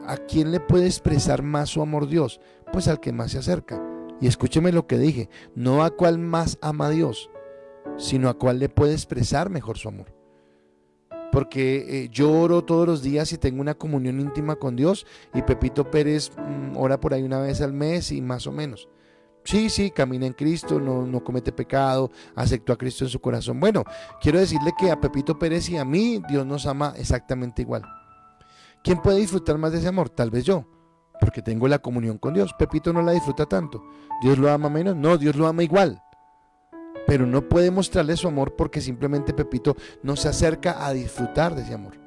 ¿a quién le puede expresar más su amor Dios? Pues al que más se acerca. Y escúcheme lo que dije, no a cuál más ama a Dios, sino a cuál le puede expresar mejor su amor. Porque yo oro todos los días y tengo una comunión íntima con Dios, y Pepito Pérez ora por ahí una vez al mes y más o menos. Sí, camina en Cristo, no comete pecado, aceptó a Cristo en su corazón. Bueno, quiero decirle que a Pepito Pérez y a mí Dios nos ama exactamente igual. ¿Quién puede disfrutar más de ese amor? Tal vez yo, porque tengo la comunión con Dios. Pepito no la disfruta tanto. ¿Dios lo ama menos? No, Dios lo ama igual. Pero no puede mostrarle su amor porque simplemente Pepito no se acerca a disfrutar de ese amor.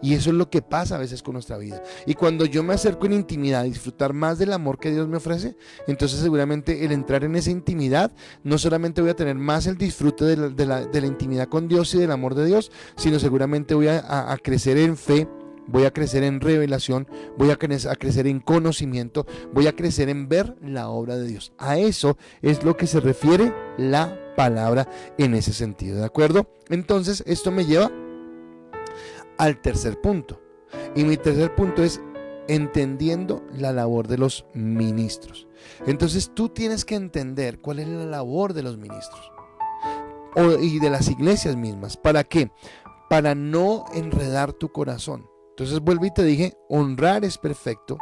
Y eso es lo que pasa a veces con nuestra vida. Y cuando yo me acerco en intimidad a disfrutar más del amor que Dios me ofrece, entonces seguramente el entrar en esa intimidad, no solamente voy a tener más el disfrute de la intimidad con Dios y del amor de Dios, sino seguramente voy a crecer en fe, voy a crecer en revelación, voy a crecer en conocimiento, voy a crecer en ver la obra de Dios. A eso es lo que se refiere la palabra en ese sentido, ¿de acuerdo? Entonces esto me lleva al tercer punto, y mi tercer punto es entendiendo la labor de los ministros. Entonces tú tienes que entender cuál es la labor de los ministros y de las iglesias mismas. ¿Para qué? Para no enredar tu corazón. Entonces vuelvo y te dije, honrar es perfecto,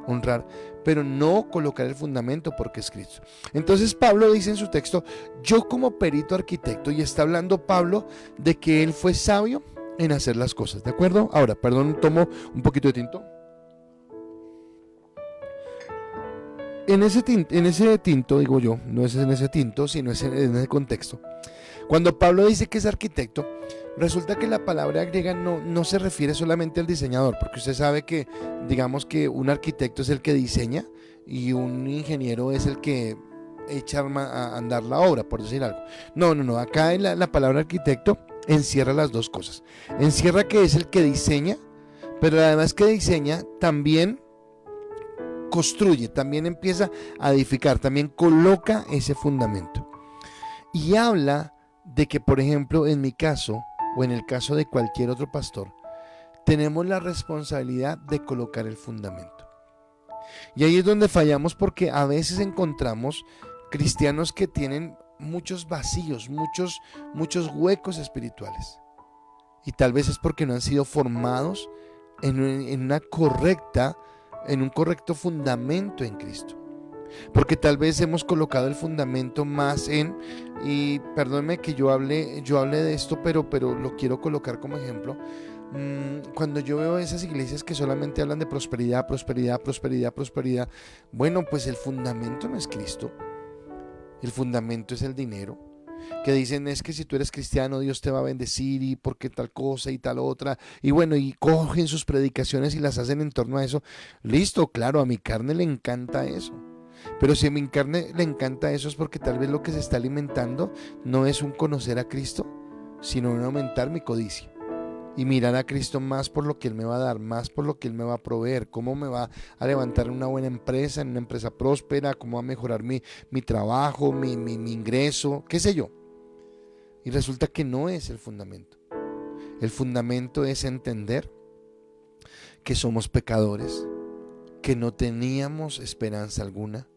honrar, pero no colocar el fundamento porque es Cristo. Entonces Pablo dice en su texto, yo como perito arquitecto, y está hablando Pablo de que él fue sabio en hacer las cosas, ¿de acuerdo? Ahora, perdón, tomo un poquito de tinto. En ese tinto, digo yo, no es en ese tinto, sino es en ese contexto. Cuando Pablo dice que es arquitecto, resulta que la palabra griega no se refiere solamente al diseñador, porque usted sabe que, digamos que un arquitecto es el que diseña y un ingeniero es el que echa a andar la obra, por decir algo. No, acá en la palabra arquitecto encierra las dos cosas. Encierra que es el que diseña, pero además que diseña, también construye, también empieza a edificar, también coloca ese fundamento. Y habla de que, por ejemplo, en mi caso, o en el caso de cualquier otro pastor, tenemos la responsabilidad de colocar el fundamento. Y ahí es donde fallamos, porque a veces encontramos cristianos que tienen muchos vacíos, muchos huecos espirituales. Y tal vez es porque no han sido formados en un correcto fundamento en Cristo. Porque tal vez hemos colocado el fundamento más y perdónenme que yo hable de esto, pero lo quiero colocar como ejemplo. Cuando yo veo esas iglesias que solamente hablan de prosperidad, bueno, pues el fundamento no es Cristo, el fundamento es el dinero. Que dicen es que si tú eres cristiano Dios te va a bendecir y porque tal cosa y tal otra, y bueno, y cogen sus predicaciones y las hacen en torno a eso. Listo, claro, a mi carne le encanta eso. Pero si a mi carne le encanta eso es porque tal vez lo que se está alimentando no es un conocer a Cristo, sino un aumentar mi codicia y mirar a Cristo más por lo que Él me va a dar, más por lo que Él me va a proveer, cómo me va a levantar en una buena empresa, en una empresa próspera, cómo va a mejorar mi trabajo, mi ingreso, qué sé yo. Y resulta que no es el fundamento. El fundamento es entender que somos pecadores, que no teníamos esperanza alguna,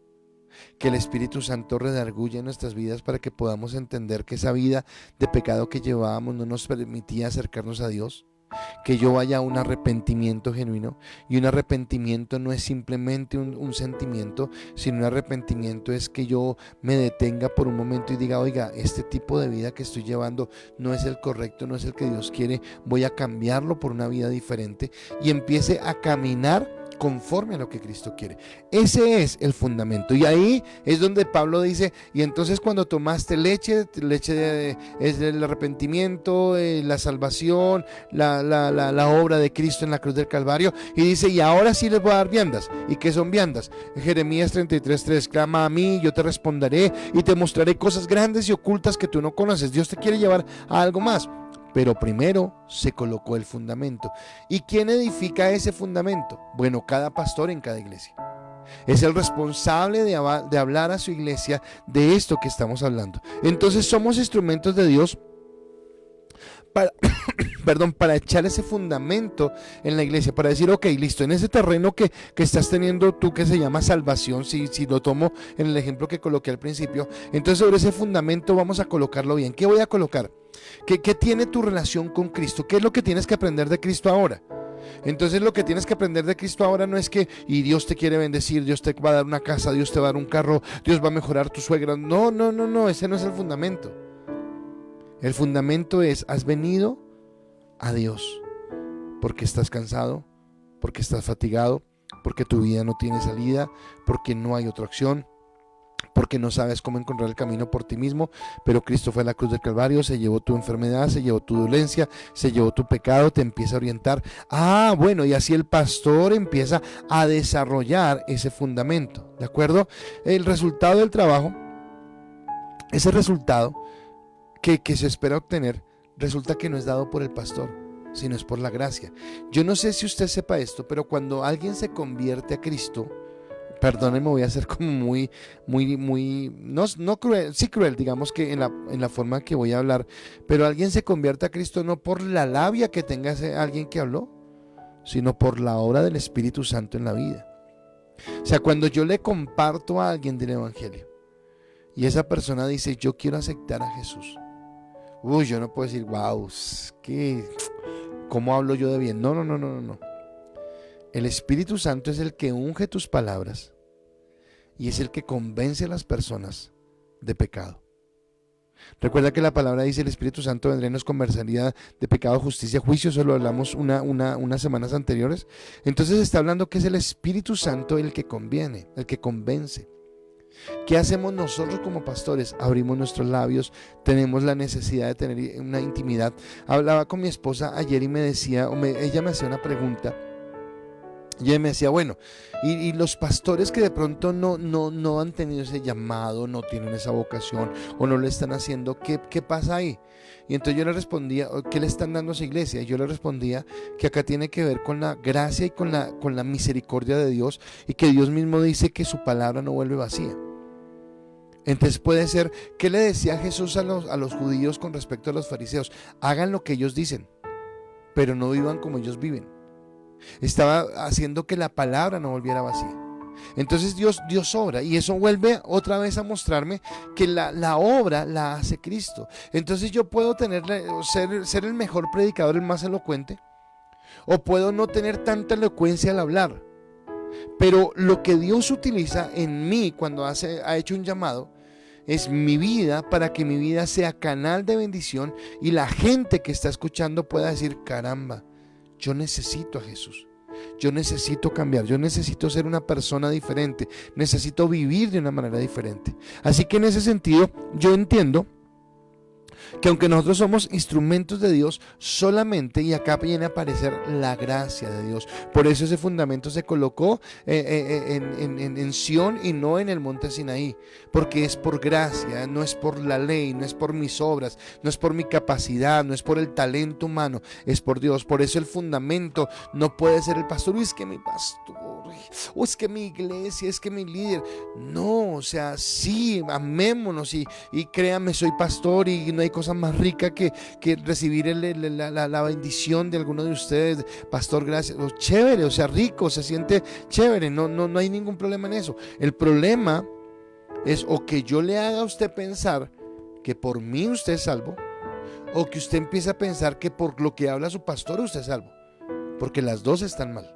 que el Espíritu Santo redarguye nuestras vidas para que podamos entender que esa vida de pecado que llevábamos no nos permitía acercarnos a Dios, que yo vaya a un arrepentimiento genuino. Y un arrepentimiento no es simplemente un sentimiento, sino un arrepentimiento es que yo me detenga por un momento y diga, oiga, este tipo de vida que estoy llevando no es el correcto, no es el que Dios quiere, voy a cambiarlo por una vida diferente y empiece a caminar conforme a lo que Cristo quiere. Ese es el fundamento. Y ahí es donde Pablo dice, y entonces cuando tomaste leche es el arrepentimiento, la salvación, la obra de Cristo en la cruz del Calvario, y dice, y ahora sí les voy a dar viandas. ¿Y qué son viandas? Jeremías 33:3, clama a mí, yo te responderé y te mostraré cosas grandes y ocultas que tú no conoces. Dios te quiere llevar a algo más. Pero primero se colocó el fundamento. ¿Y quién edifica ese fundamento? Bueno, cada pastor en cada iglesia. Es el responsable de hablar a su iglesia de esto que estamos hablando. Entonces somos instrumentos de Dios para echar ese fundamento en la iglesia, para decir, ok, listo, en ese terreno que estás teniendo tú, que se llama salvación, si lo tomo en el ejemplo que coloqué al principio, entonces sobre ese fundamento vamos a colocarlo bien. ¿Qué voy a colocar? ¿Qué tiene tu relación con Cristo? ¿Qué es lo que tienes que aprender de Cristo ahora? Entonces lo que tienes que aprender de Cristo ahora no es que y Dios te quiere bendecir, Dios te va a dar una casa, Dios te va a dar un carro, Dios va a mejorar tu suegra. No, ese no es el fundamento. El fundamento es, has venido a Dios porque estás cansado, porque estás fatigado, porque tu vida no tiene salida, porque no hay otra acción, porque no sabes cómo encontrar el camino por ti mismo, pero Cristo fue a la cruz del Calvario, se llevó tu enfermedad, se llevó tu dolencia, se llevó tu pecado, te empieza a orientar. Bueno, y así el pastor empieza a desarrollar ese fundamento, ¿de acuerdo? El resultado del trabajo, ese resultado que se espera obtener, resulta que no es dado por el pastor, sino es por la gracia. Yo no sé si usted sepa esto, pero cuando alguien se convierte a Cristo, perdónenme, voy a ser como muy, no cruel, sí cruel, digamos que en la forma que voy a hablar, pero alguien se convierte a Cristo no por la labia que tenga alguien que habló, sino por la obra del Espíritu Santo en la vida. O sea, cuando yo le comparto a alguien del Evangelio y esa persona dice, yo quiero aceptar a Jesús, yo no puedo decir, wow, ¿cómo hablo yo de bien? No. El Espíritu Santo es el que unge tus palabras y es el que convence a las personas de pecado. Recuerda que la palabra dice, el Espíritu Santo vendrá y nos conversaría de pecado, justicia, juicio. Eso lo hablamos unas semanas anteriores. Entonces está hablando que es el Espíritu Santo el que conviene, el que convence. ¿Qué hacemos nosotros como pastores? Abrimos nuestros labios, tenemos la necesidad de tener una intimidad. Hablaba con mi esposa ayer y me decía, ella me hacía una pregunta Y ella me decía, bueno, y los pastores que de pronto no han tenido ese llamado, no tienen esa vocación o no lo están haciendo, ¿qué pasa ahí? Y entonces yo le respondía, ¿qué le están dando a esa iglesia? Y yo le respondía que acá tiene que ver con la gracia y con la misericordia de Dios, y que Dios mismo dice que su palabra no vuelve vacía. Entonces puede ser, ¿qué le decía Jesús a los judíos con respecto a los fariseos? Hagan lo que ellos dicen, pero no vivan como ellos viven. Estaba haciendo que la palabra no volviera vacía. Entonces Dios obra, y eso vuelve otra vez a mostrarme que la obra la hace Cristo. Entonces yo puedo ser el mejor predicador, el más elocuente, o puedo no tener tanta elocuencia al hablar, pero lo que Dios utiliza en mí cuando ha hecho un llamado es mi vida, para que mi vida sea canal de bendición y la gente que está escuchando pueda decir, caramba, yo necesito a Jesús, yo necesito cambiar, yo necesito ser una persona diferente, necesito vivir de una manera diferente. Así que en ese sentido yo entiendo que aunque nosotros somos instrumentos de Dios solamente, y acá viene a aparecer la gracia de Dios. Por eso ese fundamento se colocó en Sión y no en el monte Sinaí, porque es por gracia, no es por la ley, no es por mis obras, no es por mi capacidad, no es por el talento humano, es por Dios. Por eso el fundamento no puede ser el pastor, es que mi pastor, o es que mi iglesia, es que mi líder. No, o sea, sí, amémonos y créame, soy pastor y no hay cosa más rica que recibir la bendición de alguno de ustedes. Pastor, gracias. Chévere, o sea, rico, se siente chévere, no hay ningún problema en eso. El problema es o que yo le haga a usted pensar que por mí usted es salvo, o que usted empiece a pensar que por lo que habla su pastor usted es salvo, porque las dos están mal.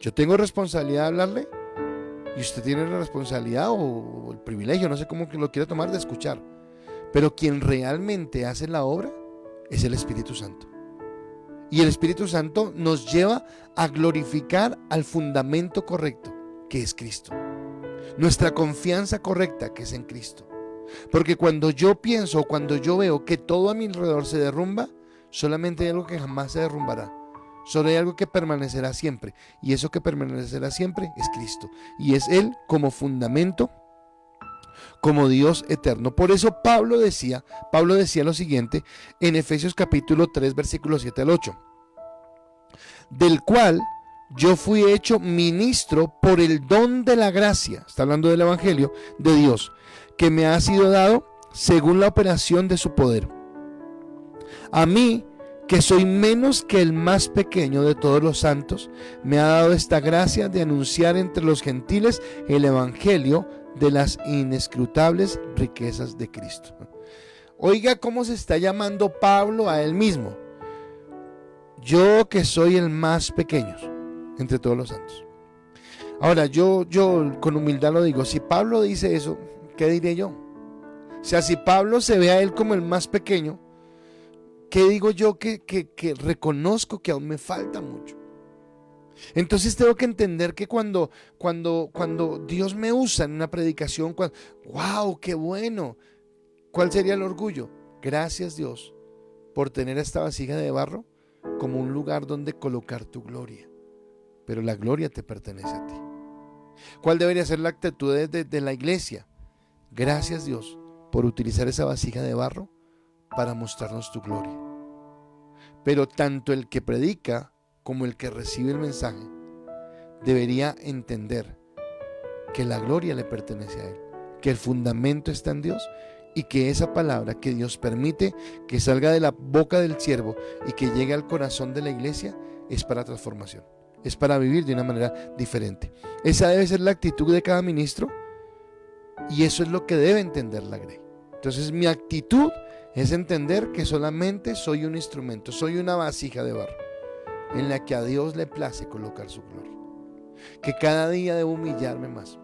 Yo tengo responsabilidad de hablarle y usted tiene la responsabilidad o el privilegio, no sé cómo que lo quiera tomar, de escuchar. Pero quien realmente hace la obra es el Espíritu Santo. Y el Espíritu Santo nos lleva a glorificar al fundamento correcto, que es Cristo. Nuestra confianza correcta, que es en Cristo. Porque cuando yo pienso, cuando yo veo que todo a mi alrededor se derrumba, solamente hay algo que jamás se derrumbará. Solo hay algo que permanecerá siempre. Y eso que permanecerá siempre es Cristo. Y es Él como fundamento, como Dios eterno. Por eso Pablo decía lo siguiente en Efesios capítulo 3, versículos 7 al 8. Del cual yo fui hecho ministro por el don de la gracia, está hablando del evangelio de Dios, que me ha sido dado según la operación de su poder. A mí, que soy menos que el más pequeño de todos los santos, me ha dado esta gracia de anunciar entre los gentiles el evangelio de las inescrutables riquezas de Cristo. Oiga cómo se está llamando Pablo a él mismo. Yo, que soy el más pequeño entre todos los santos. Ahora yo con humildad lo digo, si Pablo dice eso, ¿qué diré yo? O sea, si Pablo se ve a él como el más pequeño, ¿qué digo yo que reconozco que aún me falta mucho? Entonces tengo que entender que cuando Dios me usa en una predicación, ¡wow, qué bueno! ¿Cuál sería el orgullo? Gracias, Dios, por tener esta vasija de barro como un lugar donde colocar tu gloria. Pero la gloria te pertenece a ti. ¿Cuál debería ser la actitud de la iglesia? Gracias, Dios, por utilizar esa vasija de barro para mostrarnos tu gloria. Pero tanto el que predica como el que recibe el mensaje debería entender que la gloria le pertenece a Él, que el fundamento está en Dios, y que esa palabra que Dios permite que salga de la boca del siervo y que llegue al corazón de la iglesia es para transformación, es para vivir de una manera diferente. Esa debe ser la actitud de cada ministro, y eso es lo que debe entender la Grey. Entonces mi actitud es entender que solamente soy un instrumento, soy una vasija de barro en la que a Dios le place colocar su gloria, que cada día debo humillarme más.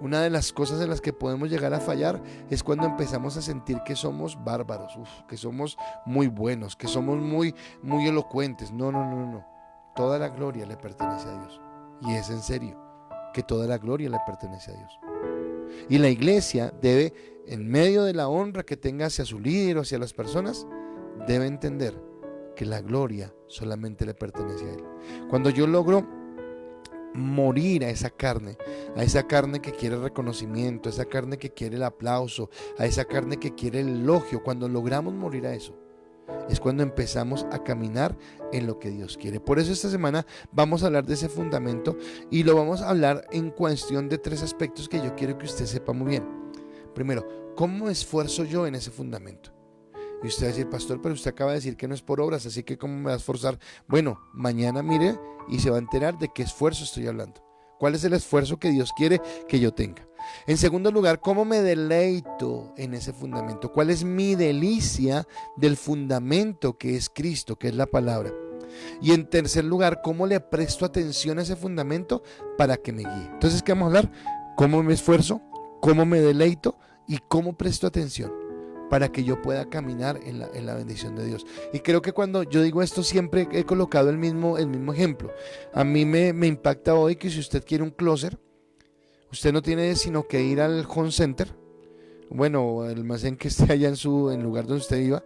Una de las cosas en las que podemos llegar a fallar es cuando empezamos a sentir que somos bárbaros, que somos muy buenos, que somos muy elocuentes. No. Toda la gloria le pertenece a Dios. Y es en serio que toda la gloria le pertenece a Dios. Y la iglesia debe, en medio de la honra que tenga hacia su líder o hacia las personas, debe entender que la gloria solamente le pertenece a Él. Cuando yo logro morir a esa carne que quiere reconocimiento, a esa carne que quiere el aplauso, a esa carne que quiere el elogio. Cuando logramos morir a eso, es cuando empezamos a caminar en lo que Dios quiere. Por eso esta semana vamos a hablar de ese fundamento y lo vamos a hablar en cuestión de 3 aspectos que yo quiero que usted sepa muy bien. Primero, ¿cómo me esfuerzo yo en ese fundamento? Y usted va a decir, pastor, pero usted acaba de decir que no es por obras, así que ¿cómo me va a esforzar? Bueno, mañana mire y se va a enterar de qué esfuerzo estoy hablando. ¿Cuál es el esfuerzo que Dios quiere que yo tenga? En segundo lugar, ¿cómo me deleito en ese fundamento? ¿Cuál es mi delicia del fundamento que es Cristo, que es la palabra? Y en tercer lugar, ¿cómo le presto atención a ese fundamento para que me guíe? Entonces, ¿qué vamos a hablar? ¿Cómo me esfuerzo? ¿Cómo me deleito? ¿Y cómo presto atención para que yo pueda caminar en la bendición de Dios? Y creo que cuando yo digo esto siempre he colocado el mismo ejemplo. A mí me impacta hoy que si usted quiere un closet, usted no tiene sino que ir al home center, bueno, el almacén que esté allá en lugar donde usted iba,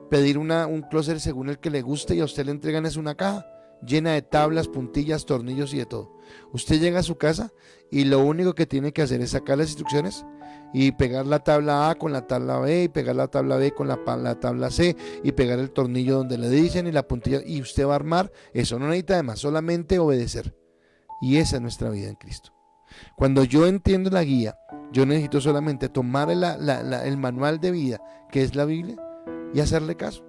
pedir un closet según el que le guste y a usted le entregan es una caja llena de tablas, puntillas, tornillos y de todo. Usted llega a su casa y lo único que tiene que hacer es sacar las instrucciones y pegar la tabla A con la tabla B y pegar la tabla B con la tabla C y pegar el tornillo donde le dicen y la puntilla, y usted va a armar eso. No necesita de más, solamente obedecer. Y esa es nuestra vida en Cristo. Cuando yo entiendo la guía, yo necesito solamente tomar el manual de vida que es la Biblia y hacerle caso.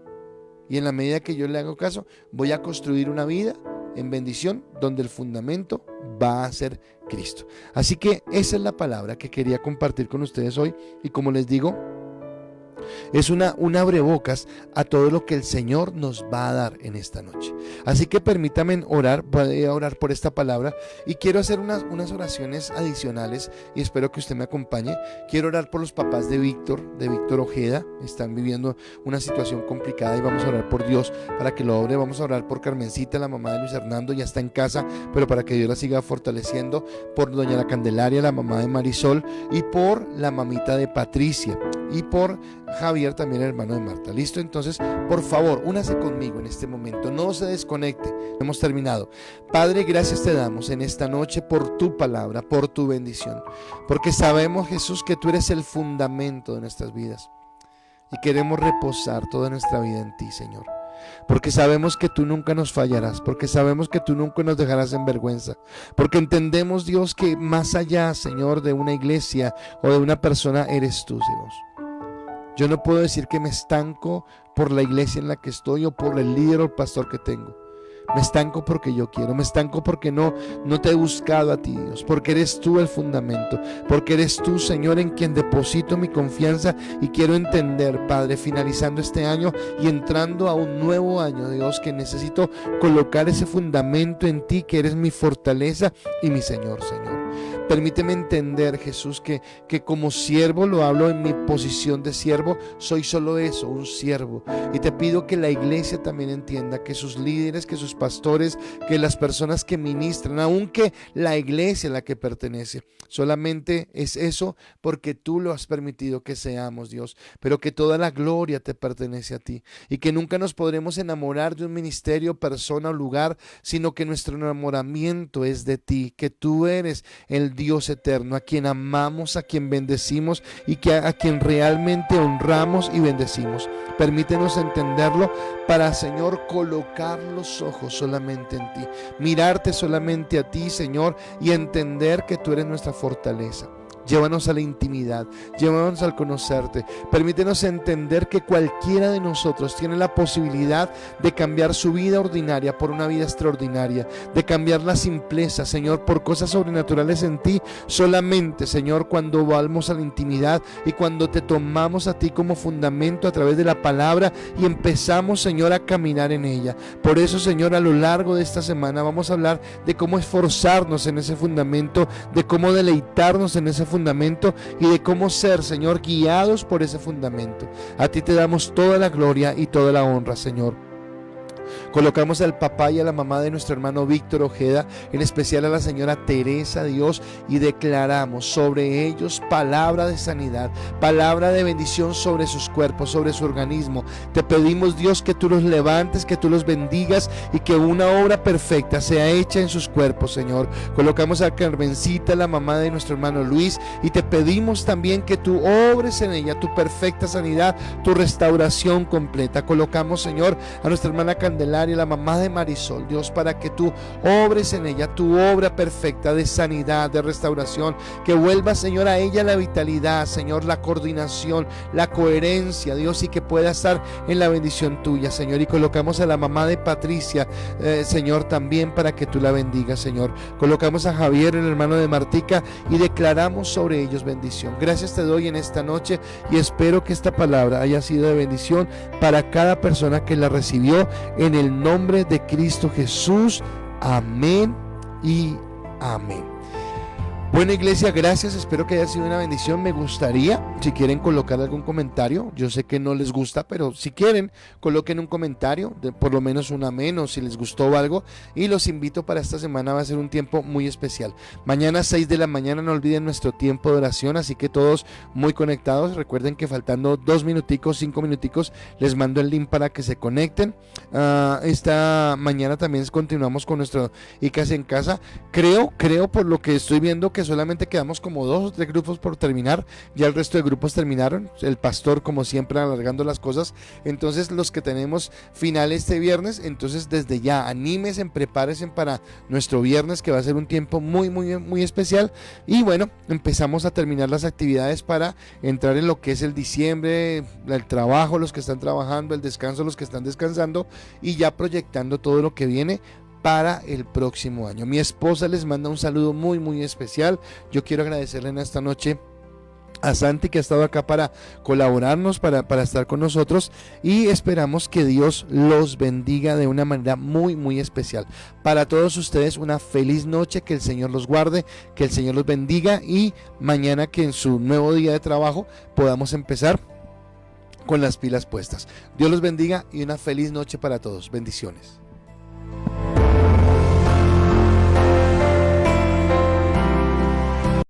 Y en la medida que yo le hago caso, voy a construir una vida en bendición donde el fundamento va a ser Cristo. Así que esa es la palabra que quería compartir con ustedes hoy. Y como les digo, es un abrebocas a todo lo que el Señor nos va a dar en esta noche. Así que permítame orar, voy a orar por esta palabra y quiero hacer unas oraciones adicionales y espero que usted me acompañe. Quiero orar por los papás de Víctor Ojeda. Están viviendo una situación complicada y vamos a orar por Dios para que lo obre. Vamos a orar por Carmencita, la mamá de Luis Hernando, ya está en casa, pero para que Dios la siga fortaleciendo. Por doña La Candelaria, la mamá de Marisol, y por la mamita de Patricia, y por Javier, también el hermano de Marta. ¿Listo? Entonces, por favor, únase conmigo en este momento, no se desconecte. Hemos terminado. Padre, gracias te damos en esta noche por tu palabra, por tu bendición, porque sabemos, Jesús, que tú eres el fundamento de nuestras vidas y queremos reposar toda nuestra vida en ti, Señor, porque sabemos que tú nunca nos fallarás, porque sabemos que tú nunca nos dejarás en vergüenza, porque entendemos, Dios, que más allá, Señor, de una iglesia o de una persona, eres tú, Dios. Yo no puedo decir que me estanco por la iglesia en la que estoy o por el líder o el pastor que tengo. Me estanco porque yo quiero, me estanco porque no te he buscado a ti, Dios, porque eres tú el fundamento, porque eres tú, Señor, en quien deposito mi confianza. Y quiero entender, Padre, finalizando este año y entrando a un nuevo año, Dios, que necesito colocar ese fundamento en ti, que eres mi fortaleza y mi Señor. Permíteme entender, Jesús, que como siervo, lo hablo en mi posición de siervo, soy solo eso, un siervo. Y te pido que la iglesia también entienda, que sus líderes, que sus pastores, que las personas que ministran, aunque la iglesia a la que pertenece, solamente es eso porque tú lo has permitido que seamos, Dios, pero que toda la gloria te pertenece a ti y que nunca nos podremos enamorar de un ministerio, persona o lugar, sino que nuestro enamoramiento es de ti, que tú eres el Dios eterno, a quien amamos, a quien bendecimos y a quien realmente honramos y bendecimos. Permítenos entenderlo para, Señor, colocar los ojos solamente en ti, mirarte solamente a ti, Señor, y entender que tú eres nuestra fortaleza. Llévanos a la intimidad, llévanos al conocerte. Permítenos entender que cualquiera de nosotros tiene la posibilidad de cambiar su vida ordinaria por una vida extraordinaria, de cambiar la simpleza, Señor, por cosas sobrenaturales en ti, solamente, Señor, cuando vamos a la intimidad y cuando te tomamos a ti como fundamento a través de la palabra y empezamos, Señor, a caminar en ella. Por eso, Señor, a lo largo de esta semana vamos a hablar de cómo esforzarnos en ese fundamento, de cómo deleitarnos en ese fundamento y de cómo ser, Señor, guiados por ese fundamento. A ti te damos toda la gloria y toda la honra, Señor. Colocamos al papá y a la mamá de nuestro hermano Víctor Ojeda, en especial a la señora Teresa, Dios, y declaramos sobre ellos palabra de sanidad, palabra de bendición sobre sus cuerpos, sobre su organismo. Te pedimos, Dios, que tú los levantes, que tú los bendigas y que una obra perfecta sea hecha en sus cuerpos, Señor. Colocamos a Carmencita, la mamá de nuestro hermano Luis, y te pedimos también que tú obres en ella tu perfecta sanidad, tu restauración completa. Colocamos, Señor, a nuestra hermana Candelaria, la mamá de Marisol, Dios, para que tú obres en ella tu obra perfecta de sanidad, de restauración, que vuelva, Señor, a ella la vitalidad, Señor, la coordinación, la coherencia, Dios, y que pueda estar en la bendición tuya, Señor. Y colocamos a la mamá de Patricia, Señor, también para que tú la bendigas, Señor. Colocamos a Javier, el hermano de Martica, y declaramos sobre ellos bendición. Gracias te doy en esta noche y espero que esta palabra haya sido de bendición para cada persona que la recibió, en el nombre de Cristo Jesús. Amén y amén. Bueno, iglesia, gracias, espero que haya sido una bendición. Me gustaría, si quieren colocar algún comentario, yo sé que no les gusta, pero si quieren, coloquen un comentario, de por lo menos un amén, o si les gustó algo, y los invito para esta semana. Va a ser un tiempo muy especial. Mañana 6 de la mañana, no olviden nuestro tiempo de oración, así que todos muy conectados. Recuerden que faltando 2 minuticos, 5 minuticos, les mando el link para que se conecten. Esta mañana también continuamos con nuestro ICAS en casa. Creo por lo que estoy viendo, que solamente quedamos como 2 o 3 grupos por terminar. Ya el resto de grupos terminaron. El pastor, como siempre, alargando las cosas. Entonces, los que tenemos final este viernes, entonces desde ya anímense, prepárense para nuestro viernes, que va a ser un tiempo muy, muy, muy especial. Y bueno, empezamos a terminar las actividades para entrar en lo que es el diciembre, el trabajo, los que están trabajando, el descanso, los que están descansando, y ya proyectando todo lo que viene para el próximo año. Mi esposa les manda un saludo muy, muy especial. Yo quiero agradecerle en esta noche a Santi, que ha estado acá para colaborarnos, para estar con nosotros, y esperamos que Dios los bendiga de una manera muy, muy especial. Para todos ustedes, una feliz noche, que el Señor los guarde, que el Señor los bendiga, y mañana, que en su nuevo día de trabajo podamos empezar con las pilas puestas. Dios los bendiga y una feliz noche para todos. Bendiciones.